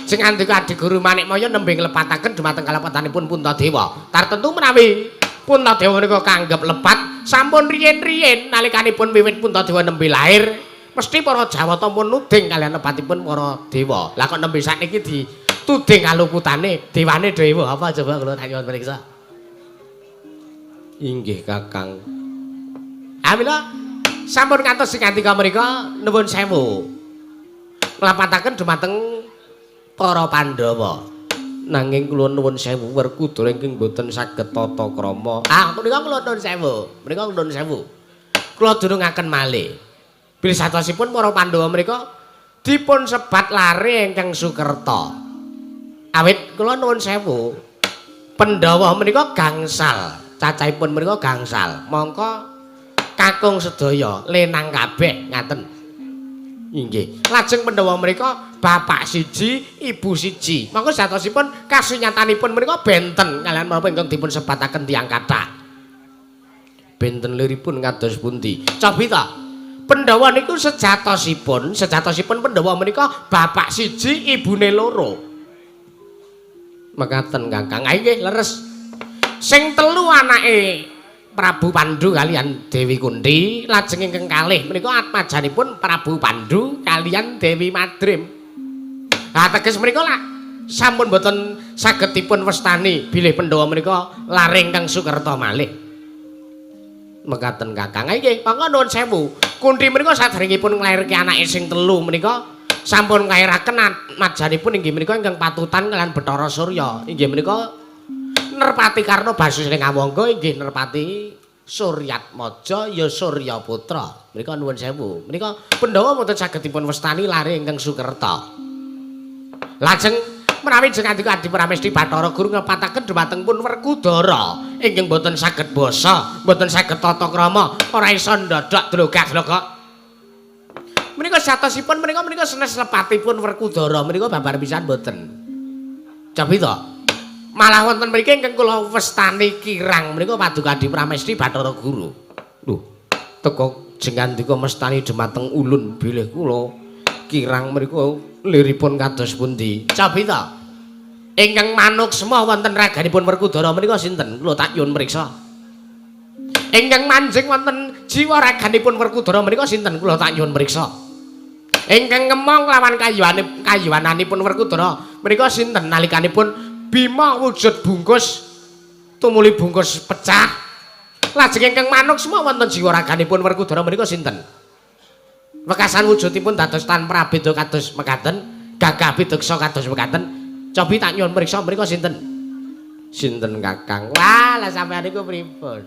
sing andika Adi Guru Manikmaya nembe nglepataken dhumateng kalepatanipun Puntadewa. Tartentu menawi Puntadewa menika kanggep lepat sampun riyen-riyen nalikanipun wiwit Puntadewa nembe lair mesti para Jawata pun nuding kaliyan lepatipun para dewa. Lah kok nembe sakniki dituding kaluputane dewane dewa apa coba kula tak nyuwun mriksa. Inggih Kakang. Amila sampun ngantos sing ngandika mriku nuwun sewu. Nglapataken dumateng para Pandhawa. Nanging kula nuwun sewu Werkudara ingkang boten saged tata krama. Menika kula nuwun sewu. Menika nuwun sewu. Kula durungaken malih. Bilih satosipun para Pandhawa menika dipun sebat lare ingkang Sukerta. Awit kula nuwun sewu. Pandhawa menika gangsal. Cacahipun menika gangsal. Mongko kakung sedaya lenang kabeh ngaten. Inggih. Lajeng Pandhawa menika bapak siji, ibu siji. Monggo satosipun kasunyatanipun menika benten kalian menapa ingkang dipun sebataken tiyang kathah. Benten liripun kados pundi? Cobi ta. Pandhawa niku sejatosipun Pandhawa menika bapak siji, ibune loro. Mekaten Kakang. Nggih leres. Sing telu anake Prabu Pandhu kalian Dewi Kunti, lajeng ingkang kalih menika atmajanipun Prabu Pandhu kalian Dewi Madrim. Teges menika lak sampun boten saged dipun wastani bilih Pandhawa menika lare ingkang Sukerta malih. Mekaten Kakang. Nggih, monggo nuwun sewu. Kunti menika saderengipun nglairke anake sing telu menika sampun nglairaken atmajanipun inggih menika ingkang patutan kalian Bathara Surya. Inggih menika Nerpati Karna Basudewa Ngawangga inggih Nerpati Suryatmaja ya Surya Putra. Menika nuwun sewu. Menika Pandhawa mboten saged dipun wastani lare ingkang Sukerta. Lajeng menawi jeneng Adi Pramesti Bathara Guru ngepataken dhumateng pun Werkudara ingkang mboten saged basa, mboten saged tata krama, ora isa ndodhok dlogak-dlogok. Menika satosipun menika senes lepatipun Werkudara menika babar pisan mboten. Cobi to. Malah wonten mriki ingkang kula wastani kirang menika Paduka Adi Pramesti Bathara Guru. Lho, teka jengandika mestani dhumateng ulun bilih kula kirang mriku liripun kados pundi? Cobi to. Ingkang manuksma wonten raganipun Werkudara menika sinten? Kula tak nyuwun mriksa. Ingkang manjing wonten jiwa raganipun Werkudara menika sinten? Kula tak nyuwun mriksa. Ingkang ngemong lawan kayuwananipun Werkudara menika sinten? Nalikanipun Bima wujud bungkus tumuli bungkus pecah. Lajeng ingkang manuksma wonten jiwa raganipun Werkudara menika sinten? Wekasan wujudipun dados tanpa beda kados mekaten, gagah bideksa kados mekaten. Cobi tak nyuwun mriksa mriku sinten? Sinten Kakang? Wah, lah sampeyan niku pripun?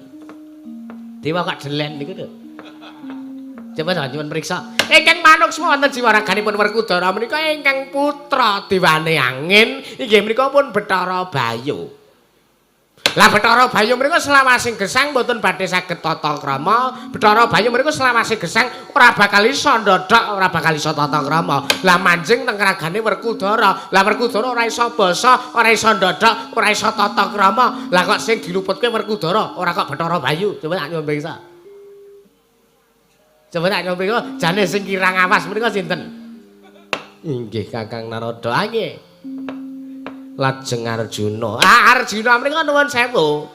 Dewa kok delen niku lho. Coba tak nyuwun mriksa. Ingkang manuksma wonten jiwa raganipun Werkudara menika ingkang putra Dewane Angin, inggih menika pun Bathara Bayu. Lah Bathara Bayu menika selawasing gesang mboten badhe saged tata krama. Bathara Bayu menika selawasing gesang ora bakal isa ndodhok, ora bakal isa tata krama. Lah manjing teng ragane Werkudara. Lah Werkudara ora isa basa, ora isa ndodhok, ora isa tata krama. Lah kok sing diluputke Werkudara, ora kok Bathara Bayu. Coba tak nyuwun mriksa. Coba tak nyuwun mriksa, jane sing kirang awas menika sinten? Inggih Kakang Narada. Nggih. Lajeng Arjuna. Arjuna menika nuwun sewu.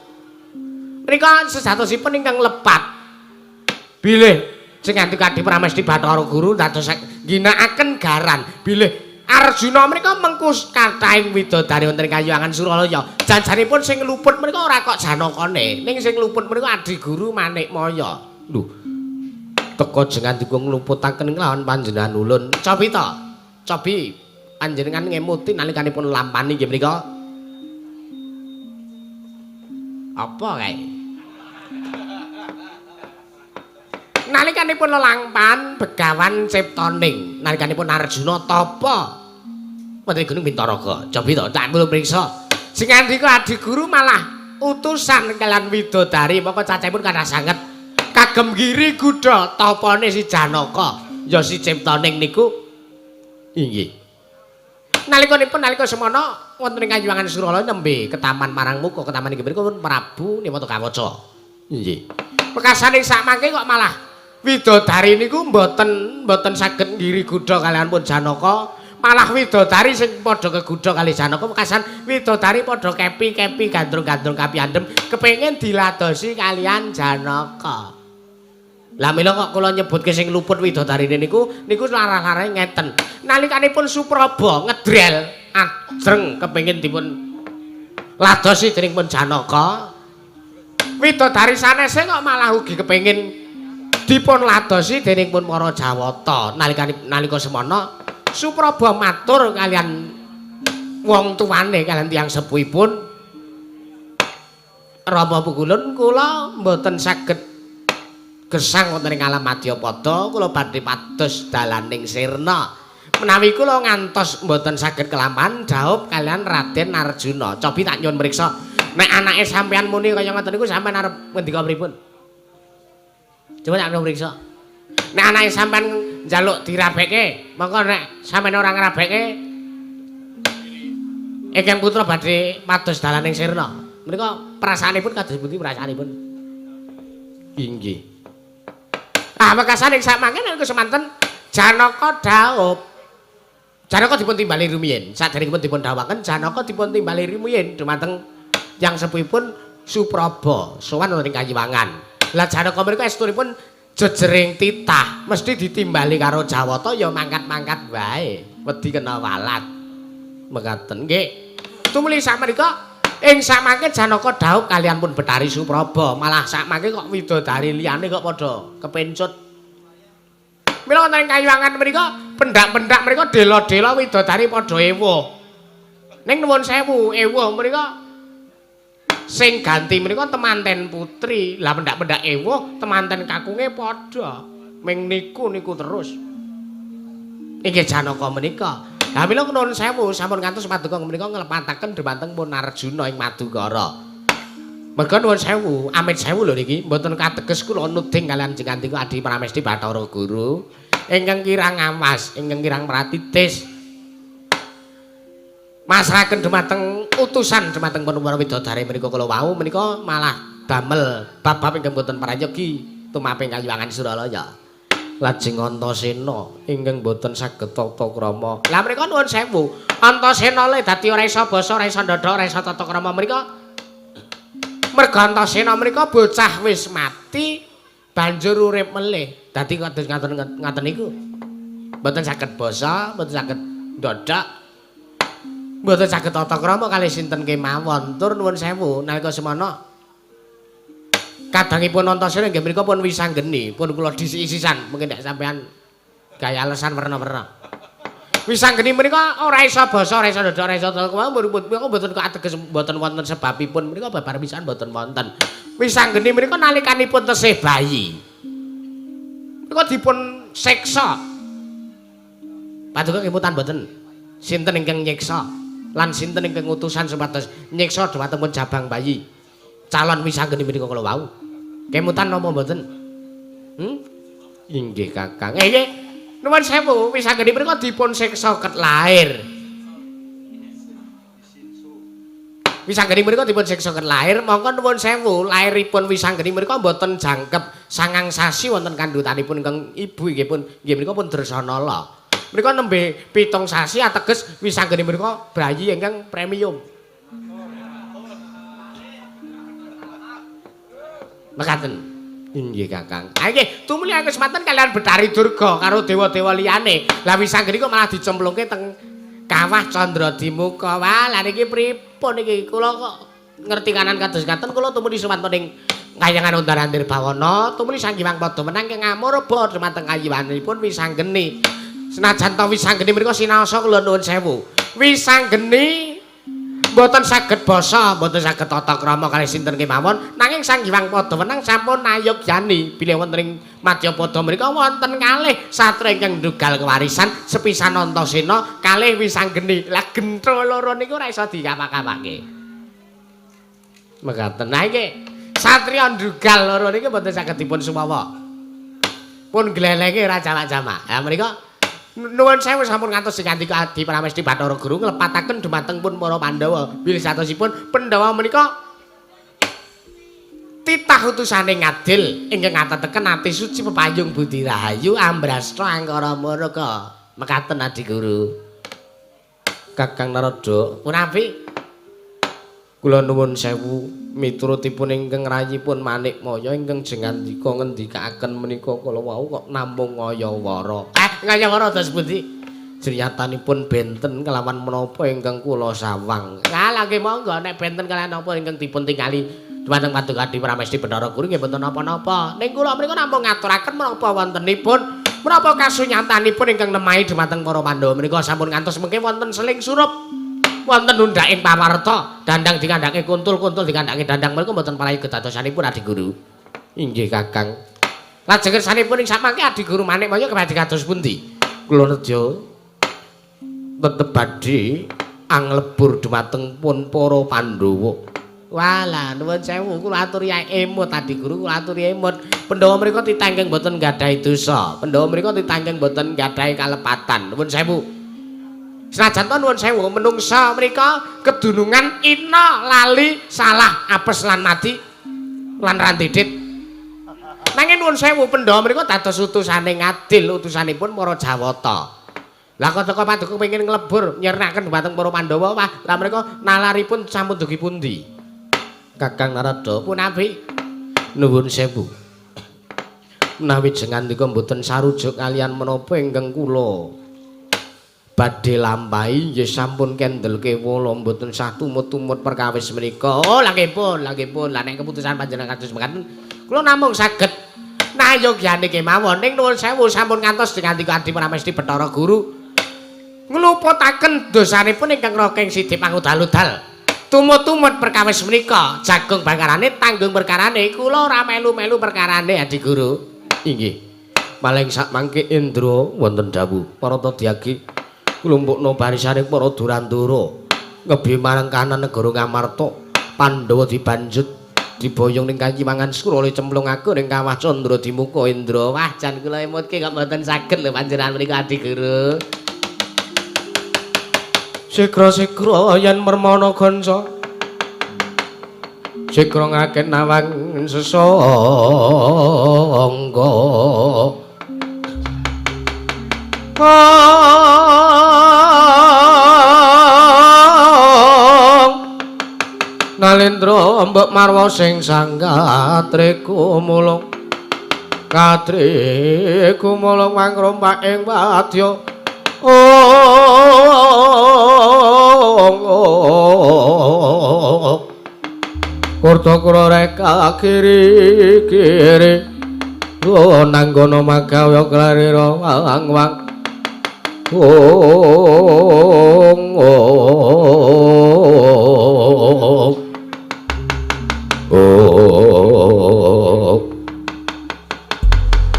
Menika sejatosipun ingkang lepat. Bilih sing Adi Pramesti Bathara Guru dados ginakaken garan. Bilih Arjuna menika mengkus kathahing widodari wonten Kayuwangan Suralaya. Janjanipun sing luput menika ora kok Janakane, ning sing luput menika Adi Guru Manikmaya. Lho. Teka jengandika ngluputaken kelawan panjenengan ulun. Cobi to. Cobi panjenengan ngemuti nalikanipun lampani nggih menika. Apa kae? Nalikanipun lelampan Begawan Ciptaning, nalikanipun Arjuna tapa wonten Gunung Bintaraga. Cobi to tak kula priksa. Sing ngandika Adi Guru malah utusan kalian widodari moko cacahipun kathah sanget. Kagem giri gudha tapane si Janaka, ya si Ciptaning niku. Inggih. Nalika semana wonten ing Kayuwangan Suralaya nembe ketaman marang muka ketaman inggih menika Prabu Niwata Kawaca. Nggih. Pekasaning sakmangke kok malah widodari niku mboten saged ngiri gudha kalian pun Janaka, malah widodari sing padha kegudha kali Janaka pekasan widodari padha kepi-kepi gandrung-gandrung kapi andem kepengin diladosi kalian Janaka. Lah mila kok kula nyebutke sing luput widodarine niku larang-larang ngeten. Nalikanipun Supraba ngedrel ajreng kepengin dipun ladosi dening pun Janaka. widodari sanese kok malah ugi kepengin dipun ladosi dening pun para Jawata nalika semana Supraba matur kalian wong tuwane kalian tiyang sepuhipun Rama Pukulun kula mboten saged gesang wonten ing alam Madyapada kula badhe pados dalaning sirna menawi kula ngantos mboten saged kelampahan dhaup kalian Raden Arjuna cobi tak nyuwun mriksa nek anake sampean muni kaya ngoten niku sampean arep ngendika pripun coba tak nyuwun mriksa nek anake sampean njaluk dirabeke mongko nek sampean ora ngrabeke Ingkang putra badhe pados dalaning sirna menika perasaanipun kados pundi perasaanipun inggih wekasaning sak mangken niku semanten Janaka dhaup Janaka dipun timbali rumiyin saderengipun dipun dawuhaken Janaka dipun timbali rumiyin dumateng yang sepuhipun Supraba sowan wonten ing Kayiwangan lah Janaka menika estunipun jejering titah mesti ditimbali karo Jawata ya mangkat-mangkat wae wedi kena walat mekaten nggih tumuli sakmenika ing samangke Janaka dhaup kalian pun Betari Supraba malah sakmangke kok widodari liyane kok padha kepencut mila wonten ing Kayiwangan menika pendak-pendak menika dela-dela widodari padha ewuh ning nuwun sewu ewuh menika sing ganti menika temanten putri lah pendak-pendak ewuh temanten kakunge padha ming niku terus inggih Janaka menika lah mila nuwun sewu sampun ngantos paduka menika nglepataken dhumateng pun Arjuna ing Madukara merga nuwun sewu amit sewu lho niki mboten kateges kula nuding kalian jenengan Adi Pramesti Bathara Guru ingkang kirang awas ingkang kirang pratitis masrahaken dhumateng utusan dhumateng para widodari menika kula wau menika malah damel bab-bab ingkang boten prayogi tumaping Kayiwangan Suralaya lajeng Antasena ingkang boten saged tata krama lah menika nuwun sewu Antasena le dadi ora isa basa ora isa ndadha ora isa tata krama menika merga Antasena menika bocah wis mati banjur urip melih dadi kados ngaten niku boten saged basa boten saged ndadhak mboten saged tata krama kalih sinten kemawon tur nuwun sewu nalika semana kadangipun Antasena nggih menika pun wisanggeni pun kula dhisik-sisan mungkin nek sampean gaya alesan werna-werna wisanggeni menika ora isa basa ora isa dadak ora isa tata krama mboten kok ateges mboten wonten sebabipun menika babar pisan mboten wonten wisanggeni menika nalikanipun tesih bayi menika dipun siksa paduka kemutan mboten sinten ingkang nyiksa lan sinten ingkang utusan supados nyiksa dhumateng pun jabang bayi calon wisanggeni menika kula wau kemutan napa mboten inggih Kakang nggih nuwun sewu wisanggeni menika dipun siksa ket lair wisanggeni menika dipun siksa ket lair mongko nuwun sewu lairipun wisanggeni menika mboten jangkep 9 sasi wonten kandhutanipun ingkang ibu nggih pun nggih menika pun Dresanala menika nembe 7 sasi ateges wisanggeni menika bayi ingkang premium mekaten inggih Kakang nggih tumuli kesempatan kalian Betari Durga karo dewa-dewa liyane lah wisanggeni kok malah dicemplungke teng kawah Candradimuka wah lha niki pripun iki kula kok ngerti kanan kados ngaten kula tumuli sumanten ing Kayangan Undarandir Bawana tumuli Sanghyang Padha menang ing Ngamurba dhumateng kayiwanipun wisanggeni senajan ta wisanggeni menika sinaosa kula nuwun sewu wisanggeni mboten saged basa mboten saged tata krama kalih sinten kemawon nanging Sanghyang Padha menang sampun nayogyani bilih wonten ing Madyapada menika wonten kalih satra ingkang ndugal kewarisan sepisan Antasena kalih wisanggeni lah gentro loro niku ora iso dikapak-kapake mekaten nah nggih satriya ndugal loro niki mboten saged dipun sumawa pun glelenge ora jamak-jamak ha menika nuwun sewu sampun ngantos sing Adi Pramesti Bathara Guru nglepataken dhumateng pun para Pandhawa bilih satosipun Pandhawa menika titah utusane ngadil ingkang ngatetaken ati suci pepayung budi rahayu ambrasta angkara murka mekaten Adi Guru Kakang Narada punapi kula nuwun sewu miturutipun ingkang rayipun Manikmaya ingkang jengandika ngendikaaken menika kala wau kok namung ngayawara ngayawara dos pundi Jenyatanipun benten kelawan menapa ingkang kula sawang. Lah nggih monggo nek benten kalian napa ingkang dipun tingali dumateng Paduka Adi Pramesti Bathara Guru nggih mboten napa-napa. Ning kula mriku namung ngaturaken menapa wontenipun menapa kasunyatanipun ingkang nemahi dumateng para Pandhawa menika sampun ngantos mengke wonten seling surup. Wonten undhaking pawarta, dandang dikandhake kuntul-kuntul dikandhake dandang menika mboten parahi kedadosanipun Adi Guru. Inggih Kakang. Lajeng kersanipun ing samangke Adi Guru Manik Maya kepados kados pundi? Kula nedya tetep badhe anglebur dumateng pun para Pandhawa. Walah nuwun sewu kula aturi emut Adi Guru kula aturi emut. Pandhawa mriku titanggeng boten nggadhahi dosa. Pandhawa mriku titanggeng boten nggadhahi kalepatan. Nuwun sewu. Senajan to nuwun sewu menungsa mriku kedunungan ina lali salah apes lan mati lan randidit. Nanging nuwun sewu Pandhawa mriku dados utusane ngadil utusanipun para Jawata. Lah kok teko Paduka pengin nglebur nyernaken dhumateng para Pandhawa wah lah mriku nalaripun sampun dugi pundi? Kakang Narada punapi nuwun sewu. Menawi jengandika mboten sarujuk kalian menapa ingkang kula badhe lampahi nggih sampun kendelke wala mboten sah tumut-tumut perkawis menika. Oh, lha nggih pun. Lah nek keputusan panjenengan kados mekaten kula namung saged nayogyane kemawon. Ning nuwun sewu sampun ngantos dingandika Adi Pramesti Bathara Guru ngluputaken dosanipun ingkang Raking Sidi Pangudal-udal. Tumut-tumut perkawis menika jagung bakarane tanggung perkarane kula ora melu-melu perkarane Adi Guru. Inggih. Maling sak mangke Indra wonten dawuh para Tadyagi klumpukna barisaning para Durandara ngebi marang kanan negara Ngamarta Pandhawa dibanjut diboyong ning Kanyiwangan Surala cemplungaken ning Kawah Candra Dimuka Indra. Wah jan kula emutke kok mboten saged lho panjenengan menika Adi Guru. Sigra-sigra yen mermana ganca sigra ngaken nawang sesangga Nalendra mbok marwa sing sanggatri kumulung katri kumulung mangrompak ing wadya Kurta-kura reka kiri-kiri nanggono magawa klarira wang-wang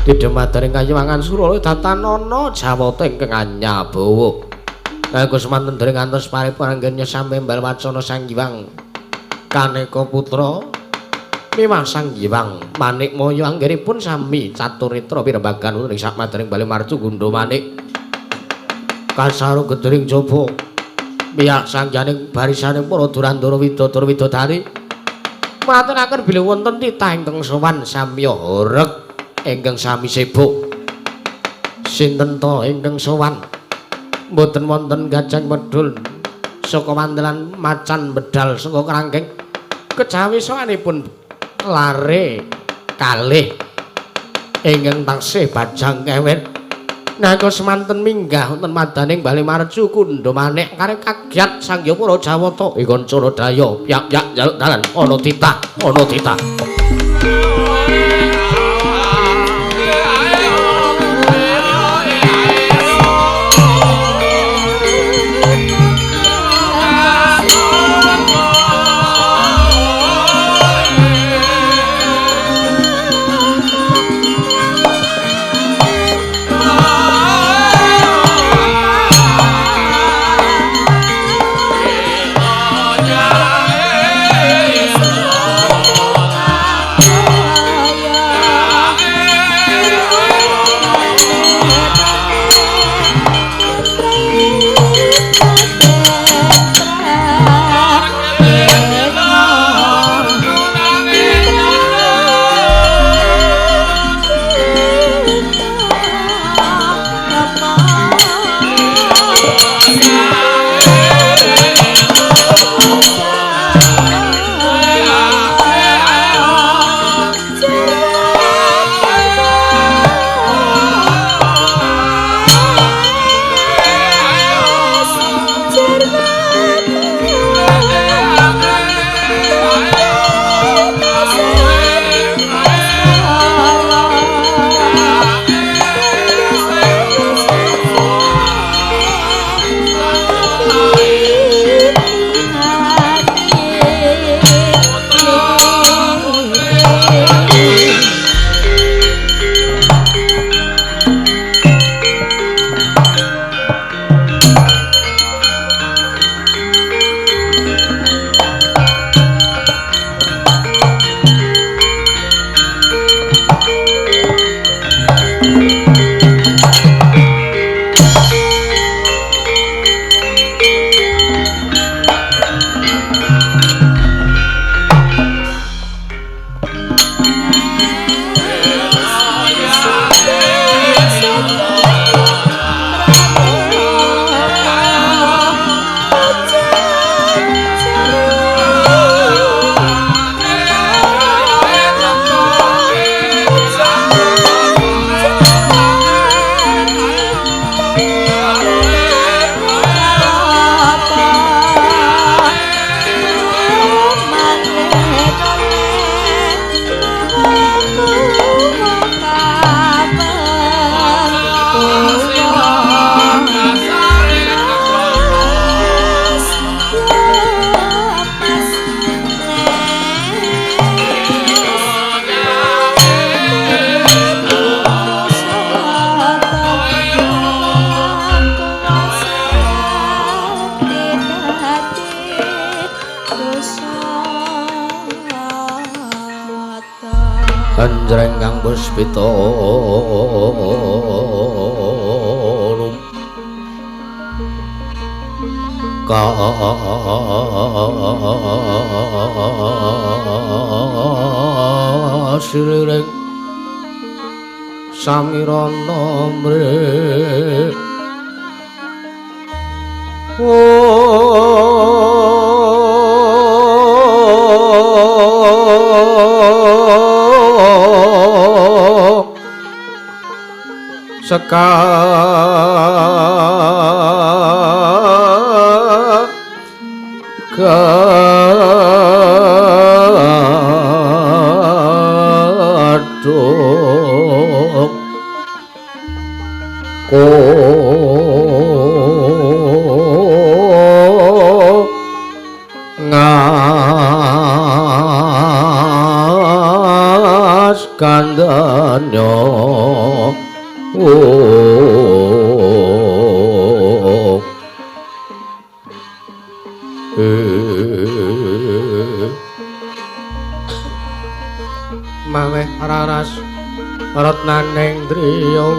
Didemadaring Kanyiwangan Surala datanana Jawata ingkang anyabawa. Kanggo semanten dereng ngantos paripurna anggen sampe mbal wacana Sang Hyang Kaneka Putra miwah Sang Hyang Manik Maya anggenipun sami caturitra pirembagan wonten ing samadering bali marcu Gundha Manik. Kasaro gedering jaba piyak sangjaning barisaning para Durandara Widodara Widodari maturaken bilih wonten titah ingkang sowan samya horeg ingkang sami sibuk. Sinten to ingkang sowan? Mboten wonten Gajah Medul saka wandelan macan bedal saka krangking. Kejawi sowanipun lare kalih ingkang taksih bajang kewet. Nangka semanten minggah wonten madaning bali marcu Gundha Manik kare kagiat Sangya Para Jawata ing kancana daya pyak-pyak njaluk dalan ana titah puspitorum kasireng samirana mrih gadhok ngas kandhanya maweh raras ratnaning driya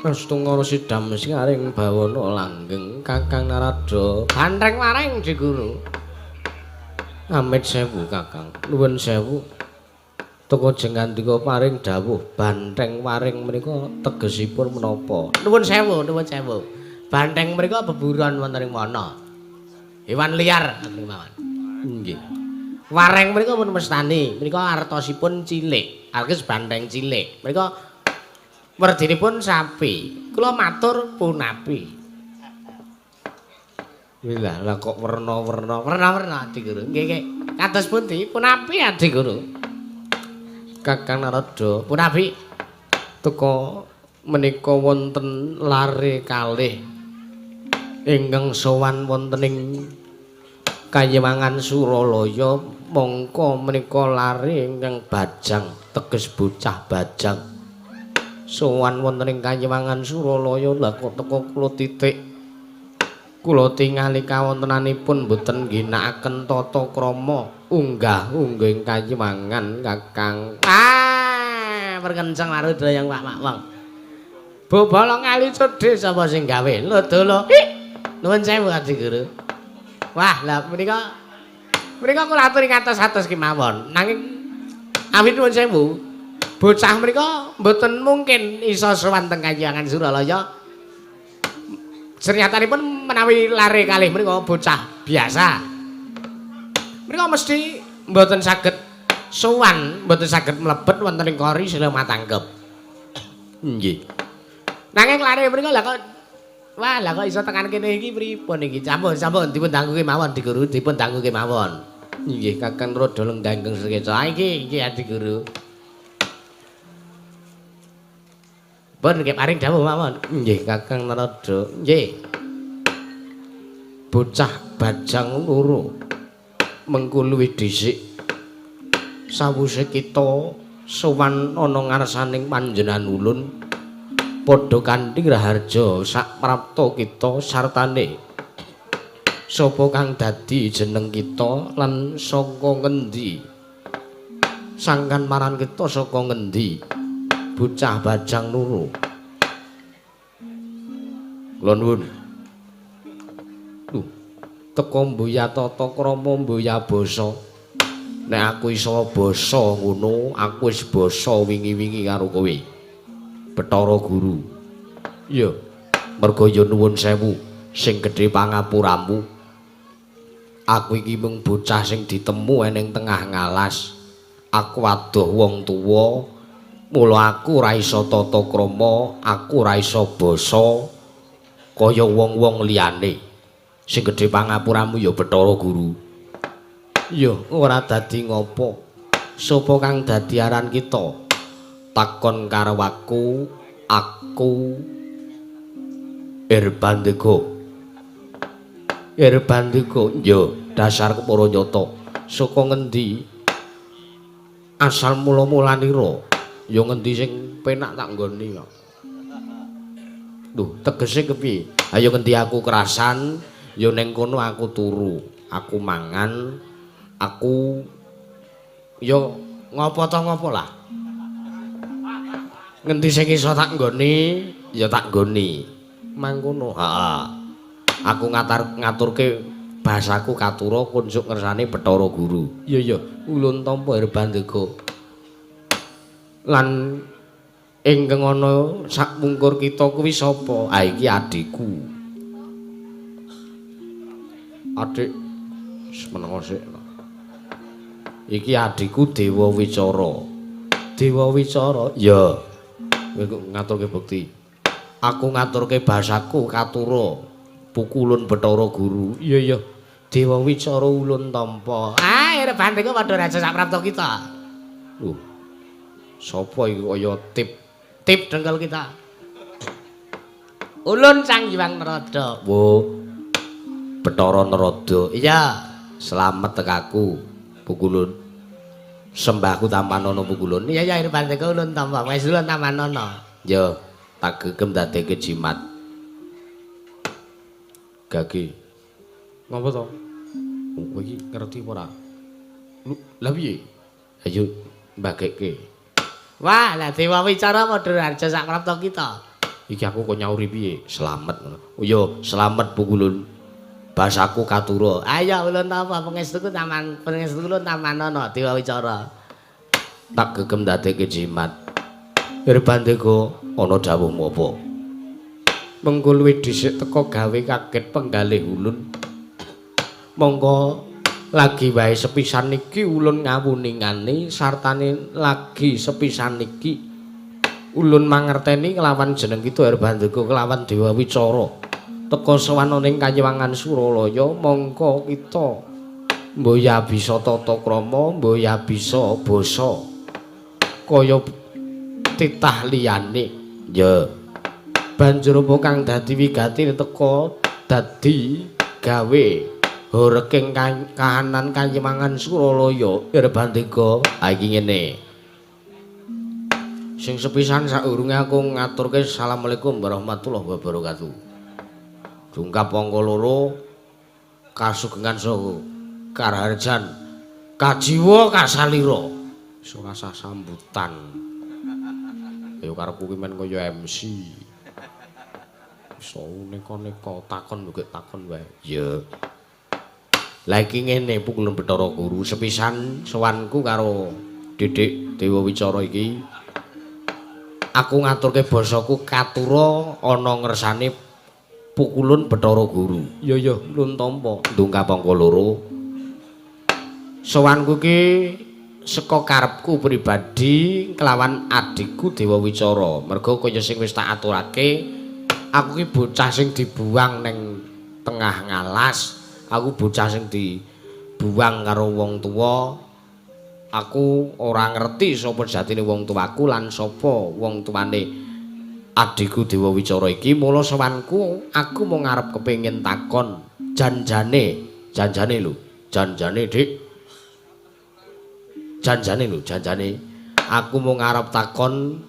Astungara sidam singaring bawana langgeng Kakang Narada bantreng waring Di Guru. Amit sewu Kakang, nuwun sewu. Teka jengandika paring dawuh bantreng waring menika tegesipun menapa? Nuwun sewu, nuwun sewu. Bantreng menika beburuan wonten ing wana. Hewan liar mawon. Nggih. Waring menika pun mestani, menika artosipun cilik, arges bantreng cilik. Menika werdinipun sapi. Kula matur punapi. Lah kok werna-werna Adi Guru. Nggih nggih. Kados pundi? Punapi Adi Guru. Kakang Narada, punapi teka menika wonten lare kalih ingkang sowan wonten ing Kayewangan Suralaya, mongko menika lare ingkang bajang, teges bocah bajang. Sowan wonten ing Kayewangan Suralaya lha kok teka kula titik kula tingali kawontenanipun boten ngginakaken tata krama unggah-ungging Kayewangan Kakang. Perkenceng maruda yang Pak Wong. Bobolo ngali cedhe sapa sing gawe? Lho dolo. Nuwun sewu Adi Guru. Wah, lah menika kula aturi ngatos-atos kemawon. Nanging awit nuwun sewu. Bocah menika mboten mungkin iso sowan teng Kayewangan Suralaya. Sernyatanipun menawi lare kalih menika bocah biasa. Menika mesti mboten saged sowan, mboten saged mlebet wonten ing kori sila matanggep. Nggih. Nanging lare menika lha kok wah, lha kok iso tekan kene iki pripun iki? Sampun dipun danguke mawon Di Guru, dipun danguke mawon. Nggih, Kakang Narada Lenggangeng Sekeca. Iki Adi Guru. Pun nggih paring dawuh mawon. Nggih, Kakang Narada. Nggih. Bocah bajang loro mengko luwih dhisik sawise kita sowan ana ngarsaning panjenengan ulun padha kanthi raharja sak prapta kita sartane sapa kang dadi jeneng kita lan saka ngendi sangkan maran kita saka ngendi bocah bajang loro. Kula nuwun. Teka mboya tata krama mboya basa. Nek aku iso basa ngono, aku wis basa wingi-wingi karo kowe. Bathara Guru. Iya, merga ya nuwun sewu sing gedhe pangapuramu. Aku iki mung bocah sing ditemu ning tengah ngalas. Aku adoh wong tuwa, mula aku ora iso tata krama, aku ora iso basa kaya wong-wong liyane. Sing gedhe pangapuramu ya Bathara Guru. Ya, ora dadi ngopo. Sapa kang dadi aran kita? Takon karo aku Irbandega. Irbandega, ya, dasar para nyata. Saka ngendi asal mula-mulanira? Ya ngendi sing penak tak nggoni kok. Duh, tegese kepiye? Ayo ngendi aku kerasan, ya ning kono aku turu. Aku mangan, aku ya ngopo to ngopo lah. Ngendi sing iso tak nggoni, ya tak nggoni. Mangkono. Heeh. Aku ngaturke bahasaku katura kunjuk ngersane Bathara Guru. Iya iya, ulun tampa Irbandega. Lan ingkang ana sak pungkur kita kuwi sapa? Ah iki adikku. Adik semenengo sik. Iki adikku Dewa Wicara. Dewa Wicara? Ya. Kowe ngaturke bukti. Aku ngaturke bahasaku katura pukulun Bathara Guru. Iya iya. Dewa Wicara ulun tampa. Ah, Irbandega padha raja sak prapta kita. Sapa iki kaya tip dengkel kita. Ulun Sang Hyang Narada. Wo. Bathara Narada. Iya, selamat tekaku pukulun. Sembahku tampanono pukulun. Iya ya Irbandega ulun tampa. Wis ulun tampanono. Ya, tak gegem dadekke jimat. Gage. Ngopo to? Kowe iki ngerti apa ora? Lah piye? Ayo mbagekke. Wah, lah Dewa Wicara padha raja sak prapta kita. Iki aku kok nyauri piye? Slamet ngono. Oh iya, slamet pukulun. Bahasaku katura. Ayo ulun tampa pangestuku ulun tampanono Dewa Wicara. Tak gegem dadekke jimat. Irbandega ana dawuhmu apa? Mengko luwih dhisik teka gawe kaget penggalih ulun. Monggo lagi wae sepisan iki ulun ngawuningani sartane lagi sepisan iki ulun mangerteni kelawan jeneng kita Irbandega kelawan Dewa Wicara teka sowan ning Kanyuwangan Suralaya mongko kita mboya bisa tata krama mboya bisa basa kaya titah liyane ya banjur apa kang dadi wigati teka dadi gawe reking kahanan Kanyuwangan Suralaya Irbandega. Ha iki ngene. Sing sepisan saurunge aku ngaturke Assalamualaikum warahmatullahi wabarakatuh. Dungkap angka loro kasugengan saha karaharjan kajiwa kasalira. Ora sah sambutan. Ayo karepku ki men kaya MC. Iso neka-neka takon mbek takon wae. Ya. Lah iki ngene pukulun Bathara Guru sepisan sowanku karo Didik Dewa Wicara iki aku ngaturke basaku katura ana ngersane pukulun Bathara Guru. Iya iya ulun tampa ndungkap angka loro. Sowanku ki saka karepku pribadi kelawan adikku Dewa Wicara. Mergo kaya sing wis tak aturake aku ki bocah sing dibuang ning tengah ngalas. Aku bocah sing dibuang karo wong tuwa. Aku ora ngerti sapa jatine wong tuaku lan sapa wong tuane adikku Dewa Wicara iki. Mula sowanku aku mau ngarep kepengin takon janjane lho. Janjane Dik. Janjane lho, janjane. Aku mau ngarep takon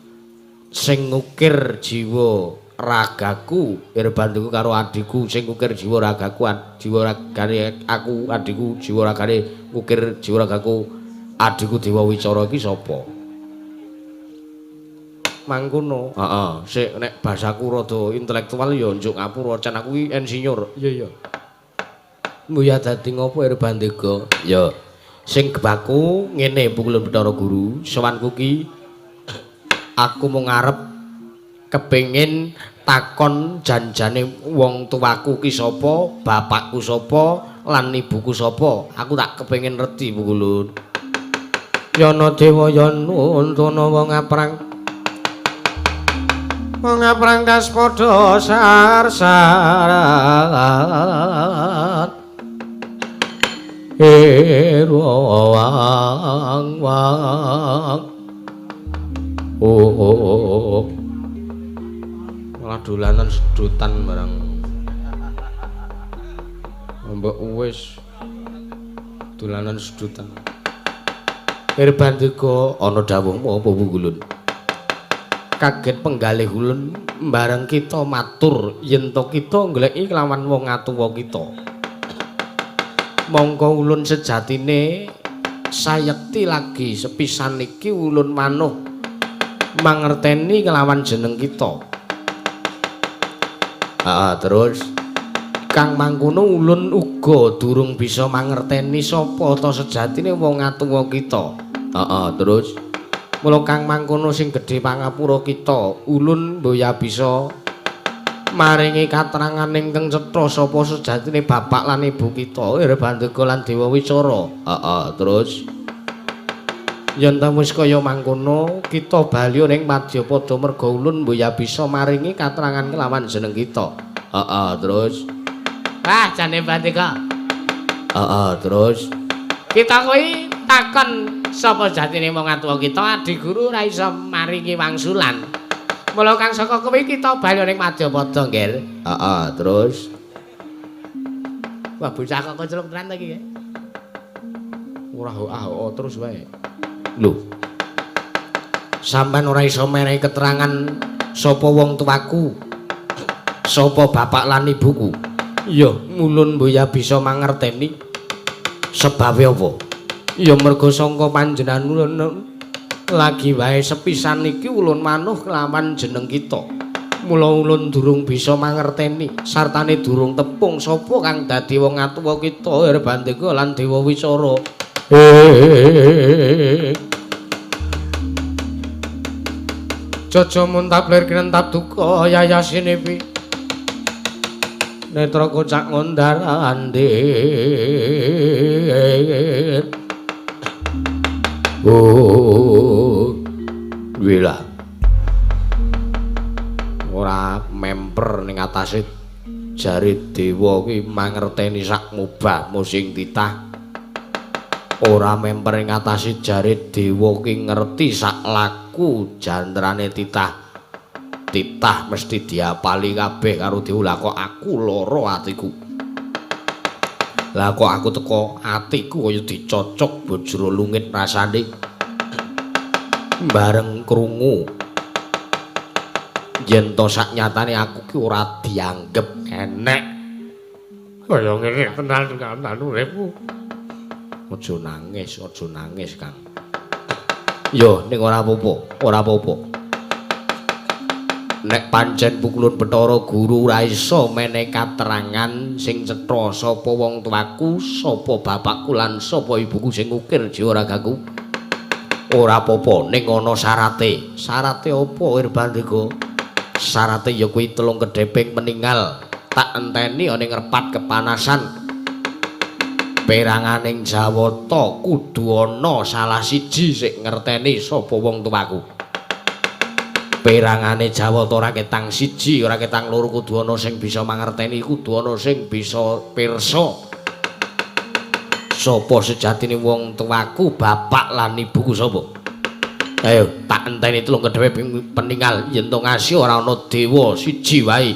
sing ngukir jiwa ragaku Irbandega karo adikku sing ngukir jiwa ragaku jiwa ragane aku adikku jiwa ragane ngukir jiwa ragaku adikku Dewa Wicara iki sapa? Mangkono. Heeh, sik nek bahasaku rada intelektual ya njuk ngapura can aku iki insinyur. Iya iya. Mbuya dadi ngopo Irbandega? Ya. Sing gebaku ngene pukulun Bathara Guru, sowanku ki aku mau ngarep kepengin takon janjane wong tuaku ki sapa, bapakku sapa, lan ibuku sapa. Aku tak kepengin ngerti pukulun. Yana Dewa yana untana wong aprang. Wong aprangkas padha sar-sarat wang oh malah dolanan sedutan barang mbok wis dolanan sedutan Irbandika ana dawuhmu apa Wungkulun kaget penggalih ulun bareng kita matur yen to kita goleki kelawan wong atuwa kita mongko ulun sejatine sayekti lagi sepisan iki ulun manuh mangerteni kelawan jeneng kita terus kang mangkono ulun uga durung bisa mangerteni sapa ta sejatine wong atuwa kita terus mula kang mangkono sing gedhe pangapura kita ulun mboya bisa maringi katerangan ingkang cetha sapa sejatine bapak lan ibu kita Irbandika lan Dewa Wicara terus yen ta wis kaya mangkono kita bali ning Madyapada merga ulun mboya bisa maringi katerangan kelawan jeneng kita terus wah jane Bandika terus kita kuwi takon sapa jatine wong atuwa kita Adi Guru ora iso maringi wangsulan. Mula kang saka kuwi kita bali ning Madyapada, Nggir. Terus wah bocah kok celuk tenan ta iki. Ora terus wae. Lho. Sampeyan ora iso menehi keterangan sapa wong tuaku? Sapa bapak lan ibuku? Iya, mulun mboya bisa mangerteni sebabe apa? Ya merga sangka panjenengan lagi wae sepisan iki ulun manuh kelawan jeneng kita. Mula ulun durung bisa mangerteni sartane durung tepung sapa kang dadi wong atuwa kita Irbandika lan Dewa Wicara. Jaja muntaplir kinentap duka yayasine pi. Netra kocak ngondar andir. Wila ora memper ning atase jari dewa kuwi mangerteni sak mubahmu sing titah ora memper ning atase jari dewa kuwi ngerti sak laku jandrane titah mesti diapali kabeh karo dewa kok aku lara atiku lah kok aku teko atiku kaya dicocok bojro lungit rasane bareng krungu yen to saknyatane aku ki ora dianggep enek kaya ngene tenan uripku aja nangis Kang yo ning ora apa-apa nek pancen pukulun Bathara Guru ora iso menehi katerangan sing cetha sapa wong tuaku, sapa bapakku lan sapa ibuku sing ukir jiwa ragaku. Ora apa-apa ning ana syarate. Syarate apa Irbandika? Syarate ya kuwi 3 kedheping meninggal. Tak enteni ning repat kepanasan. Peranganing Jawata kudu ana salah siji sing ngerteni sapa wong tuaku. Perangane Jawata ora ketang siji, ora ketang loro kudu ana sing bisa mangerteni, kudu ana sing bisa pirsa. Sapa sejatine wong tuaku, bapak lan ibuku sapa? Ayo, tak enteni 3 kedhewe peninggal yen to ngasih ora ana dewa siji wae.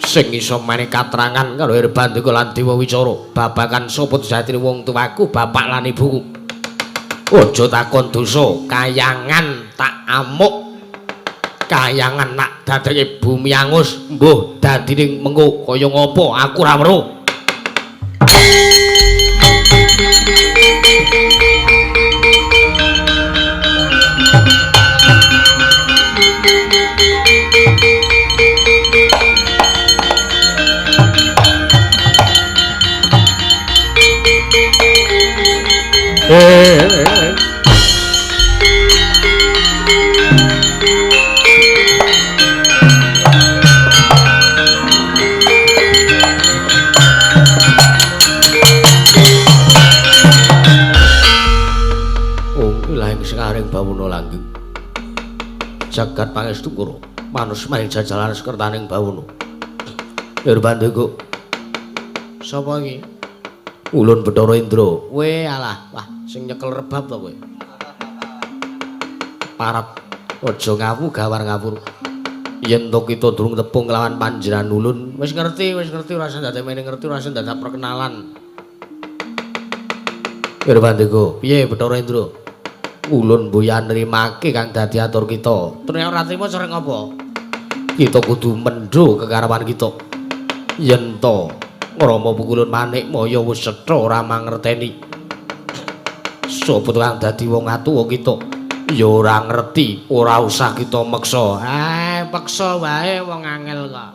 Sing iso menehi katerangan karo Irbandika lan Dewa Wicara, babagan sapa sejatine wong tuaku, bapak lan ibuku. Aja takon dosa, kayangan tak amuk. Kayangan nak dadake bumi angus, mbuh dadine mengko kaya ngopo aku ora weruh. jagat pangestu kula manus maning jajalan sekertaning bawuna. Nirbandega. Sapa iki? Ulun Bathara Indra. Kowe alah, wah sing nyekel rebab to kowe. Parap aja ngawu gawar ngawur. Yen to kita durung tepung kelawan panjenengan ulun, wis ngerti ora usah ndak mene ngerti ora usah ndak perkenalan. Nirbandega. Piye Bathara Indra? Ulun mboyan nrimake kang dadi atur kita. Terus ora trima sering apa? Kita kudu mendho kekarepan kita. Yen to Rama pukulun manik maya wis setha ora mangerteni. Sapa kang dadi wong atuwa kita? Ya ora ngerti, ora usah kita meksa. Peksa wae wong angel kok.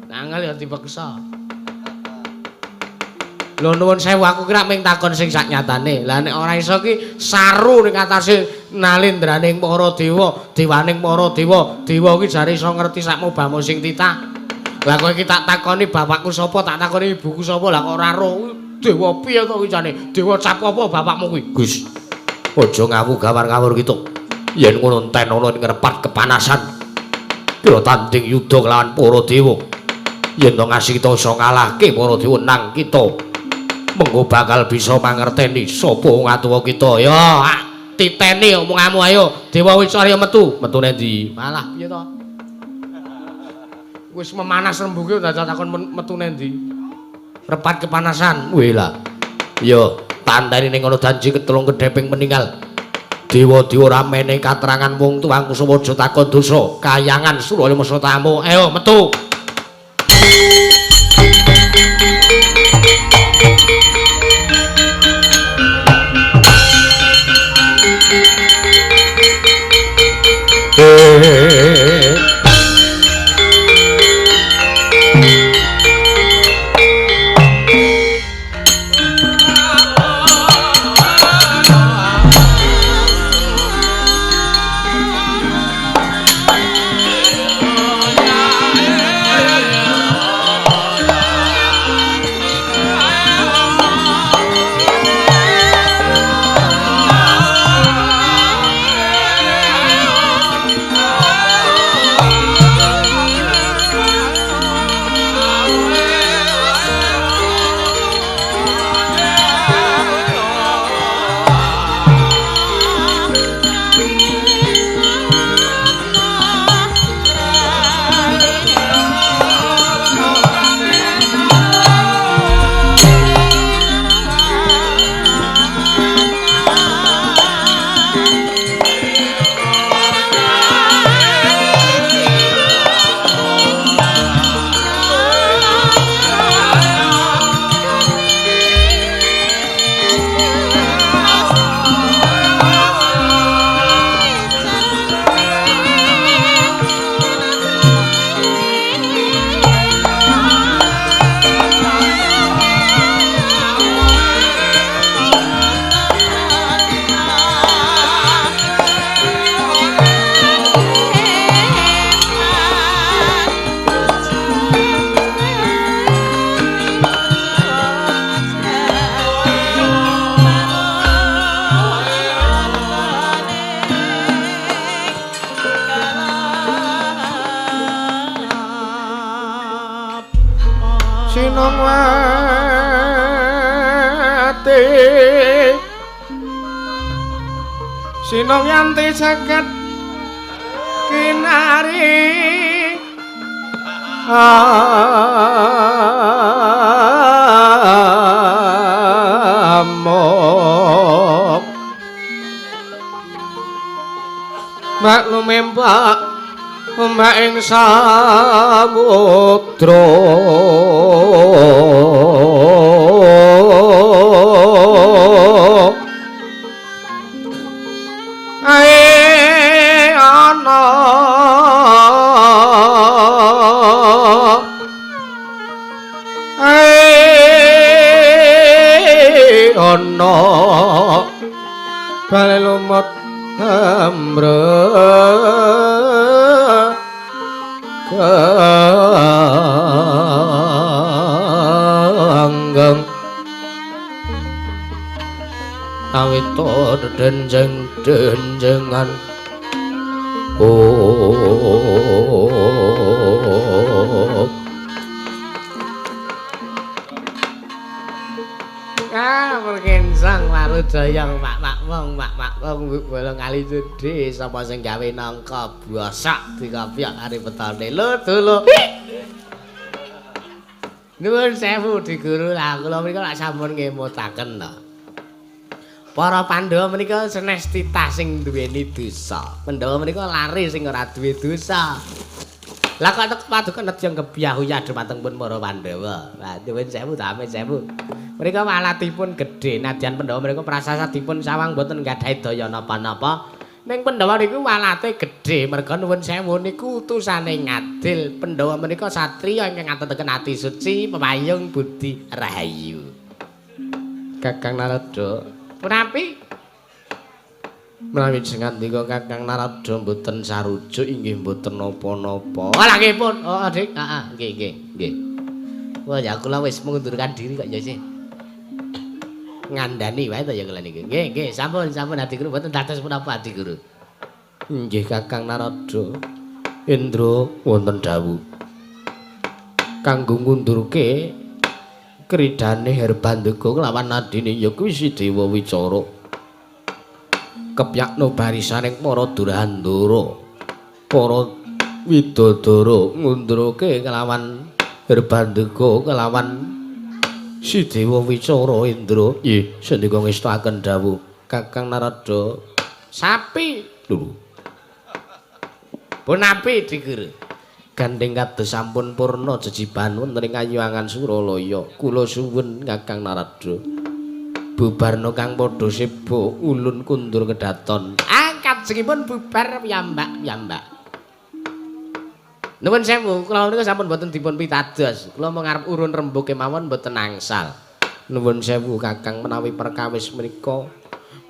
Angel ya dipeksa. Lho nuwun sewu aku kira ming takon sing saknyatane. Lah nek ora iso ki saru ning atase nalendraning para dewa, dewaning para dewa. Dewa ki jare iso ngerti sak mubamu sing titah. Lah kowe iki tak takoni bapakku sapa, tak takoni ibuku sapa, lah kok ora ro. Dewa piye to kuwi jane? Dewa cap apa bapakmu kuwi? Gus. Aja ngawu gawar-gawur gitu. Yen ngono enten ana ning ngrepat kepanasan. Kira tanding yuda kelawan para dewa. Yen to ngasih kita iso ngalahke para dewa nang kita. Mengko bakal bisa mangerteni sapa wong atuwa kita. Ya, titeni omonganmu ayo. Dewa Wisarya metu. Metune ndi? Malah piye to? Wis memanas rembuge dadak takon metune ndi. Repat kepanasan. Weh lah. Ya, tandani ning ana janji ketulung kedheping meninggal. Dewa-dewa ora menehi katerangan wong tuang Kusuma aja takon dosa. Kayangan Suraya Masa tamu. Ayo metu. Sinong yanti jagat kinari amok mbak lumempak mbak ing samudra ana bale lumut amreng awit denjeng-denjengan Perkensang lalu doyong mak wong bolong kali judi sapa sing gawe nangka bosok dikopyak kari petane lho dulu. Nuwun sewu Di Guru lah kula menika lak sampun ngemutaken to. Para Pandhawa menika senestita sing duweni dosa. Pandhawa menika lari sing ora duwe dosa. Lah kok tek paduka nedya kebyahuyah dhumateng pun para Pandhawa. Lah nuwun sewu damai sewu. Mereka walatipun gedhe nadyan Pandhawa mereka prasasatipun sawang boten nggadahi daya napa-napa. Ning Pandhawa niku walate gedhe merga nuwun sewu niku utusane ngadil. Pandhawa menika satriya ingkang ngatetaken ati suci, pepayung budi rahayu. Kakang Narada, punapi? Menawi ngandika Kakang Narada mboten sarujuk inggih mboten napa-napa. Oh, nggih pun. Oh, Dik. Nggih. Wah, ya kula wis mengundurkan diri kok ya sih. Ngandani wae to ya kula niki. Nggih, sampun Adi Guru mboten dados punapa Adi Guru. Nggih Kakang Narada. Indra wonten dawuh. Kanggo ngundurke kridane Herbandega kelawan nadine ya kuwi si Dewa Wicara. Kepyakno barisaning para Durandara. Para Widodara ngundurke kelawan Herbandega kelawan si Dewa Wicara Indra. Nggih, sendika ngestakaken dawuh Kakang Narada. Sapi lho. Punapi Di Guru? Gandeng kados sampun purna jejiban wonten ing Kayuwangan Suralaya. Kula suwun Kakang Narada. Bubarna kang padha sebo ulun kundur kedaton. Kajengipun bubar piyambak. Nuwun sewu, kula niku sampun boten dipun pitados. Kula mung arep urun rembug kemawon boten angsal. Nuwun sewu Kakang menawi perkawis menika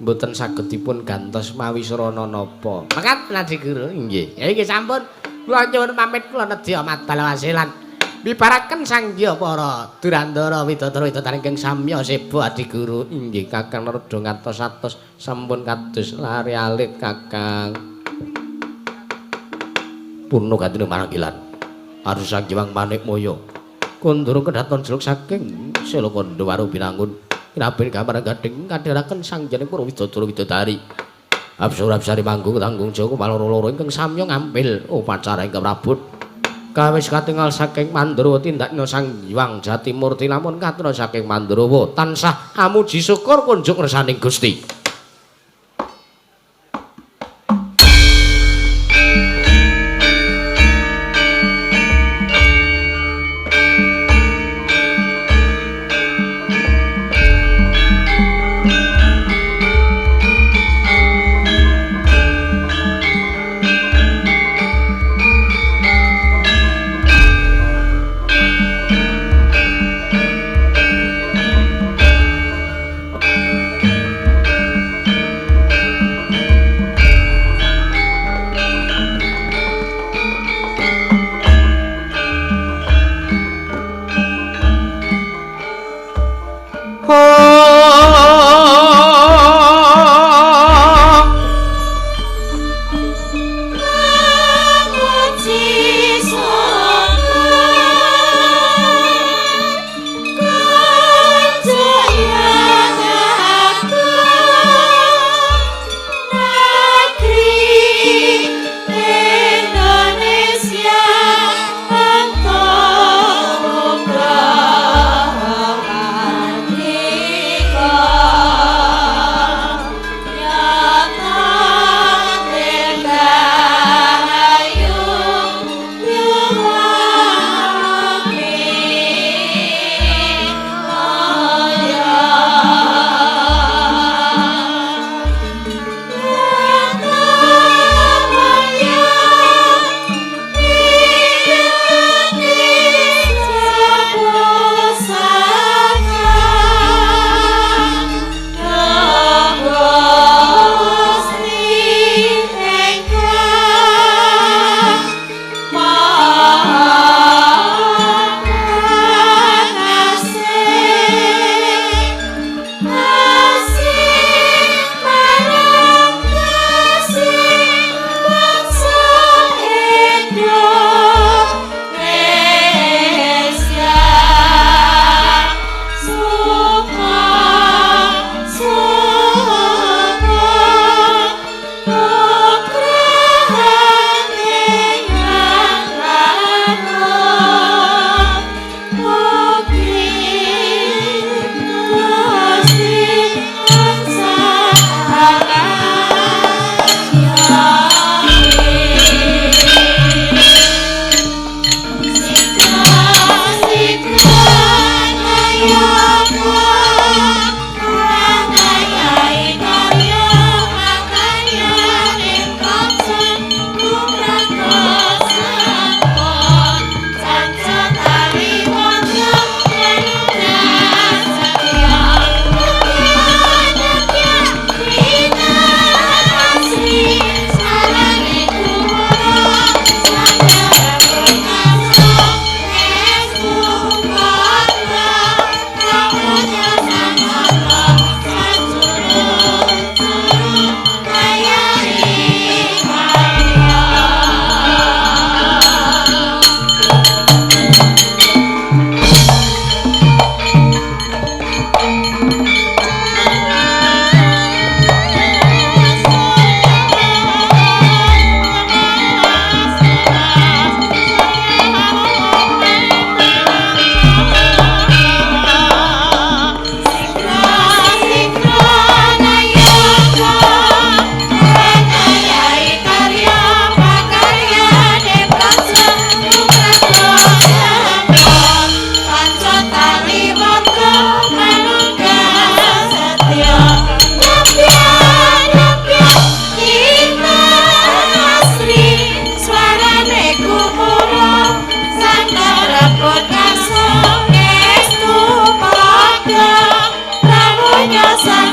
boten saged dipun gantos mawi srana napa. Mangkat Adi Guru nggih. Ya iki sampun kula nyuwun pamit kula nedya madal wasilan. Bibaraken sangya para Durandara Widodara ingkang samya seba Adi Guru. Inggih Kakang Narada ngantos-atos sampun kados lari alit Kakang. Purna gantine maranggilan. Arus Sanghyang Manikmaya. Kondoro kedaton jeluk saking Selakanda Waru Binangun. Raben gambar gading kadharaken sangjane para Widodara Widodari. Apsara-apsari manggung tanggung Jawa maloro-loro ingkang samya ngampil upacara ingkang prabot. Kawis katingal saking Mandurawa tindakna Sang Hyang Jatimurti lamun katura saking Mandurawa tansah amuji syukur kunjuk ngersaning Gusti.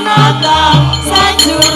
nata sajroning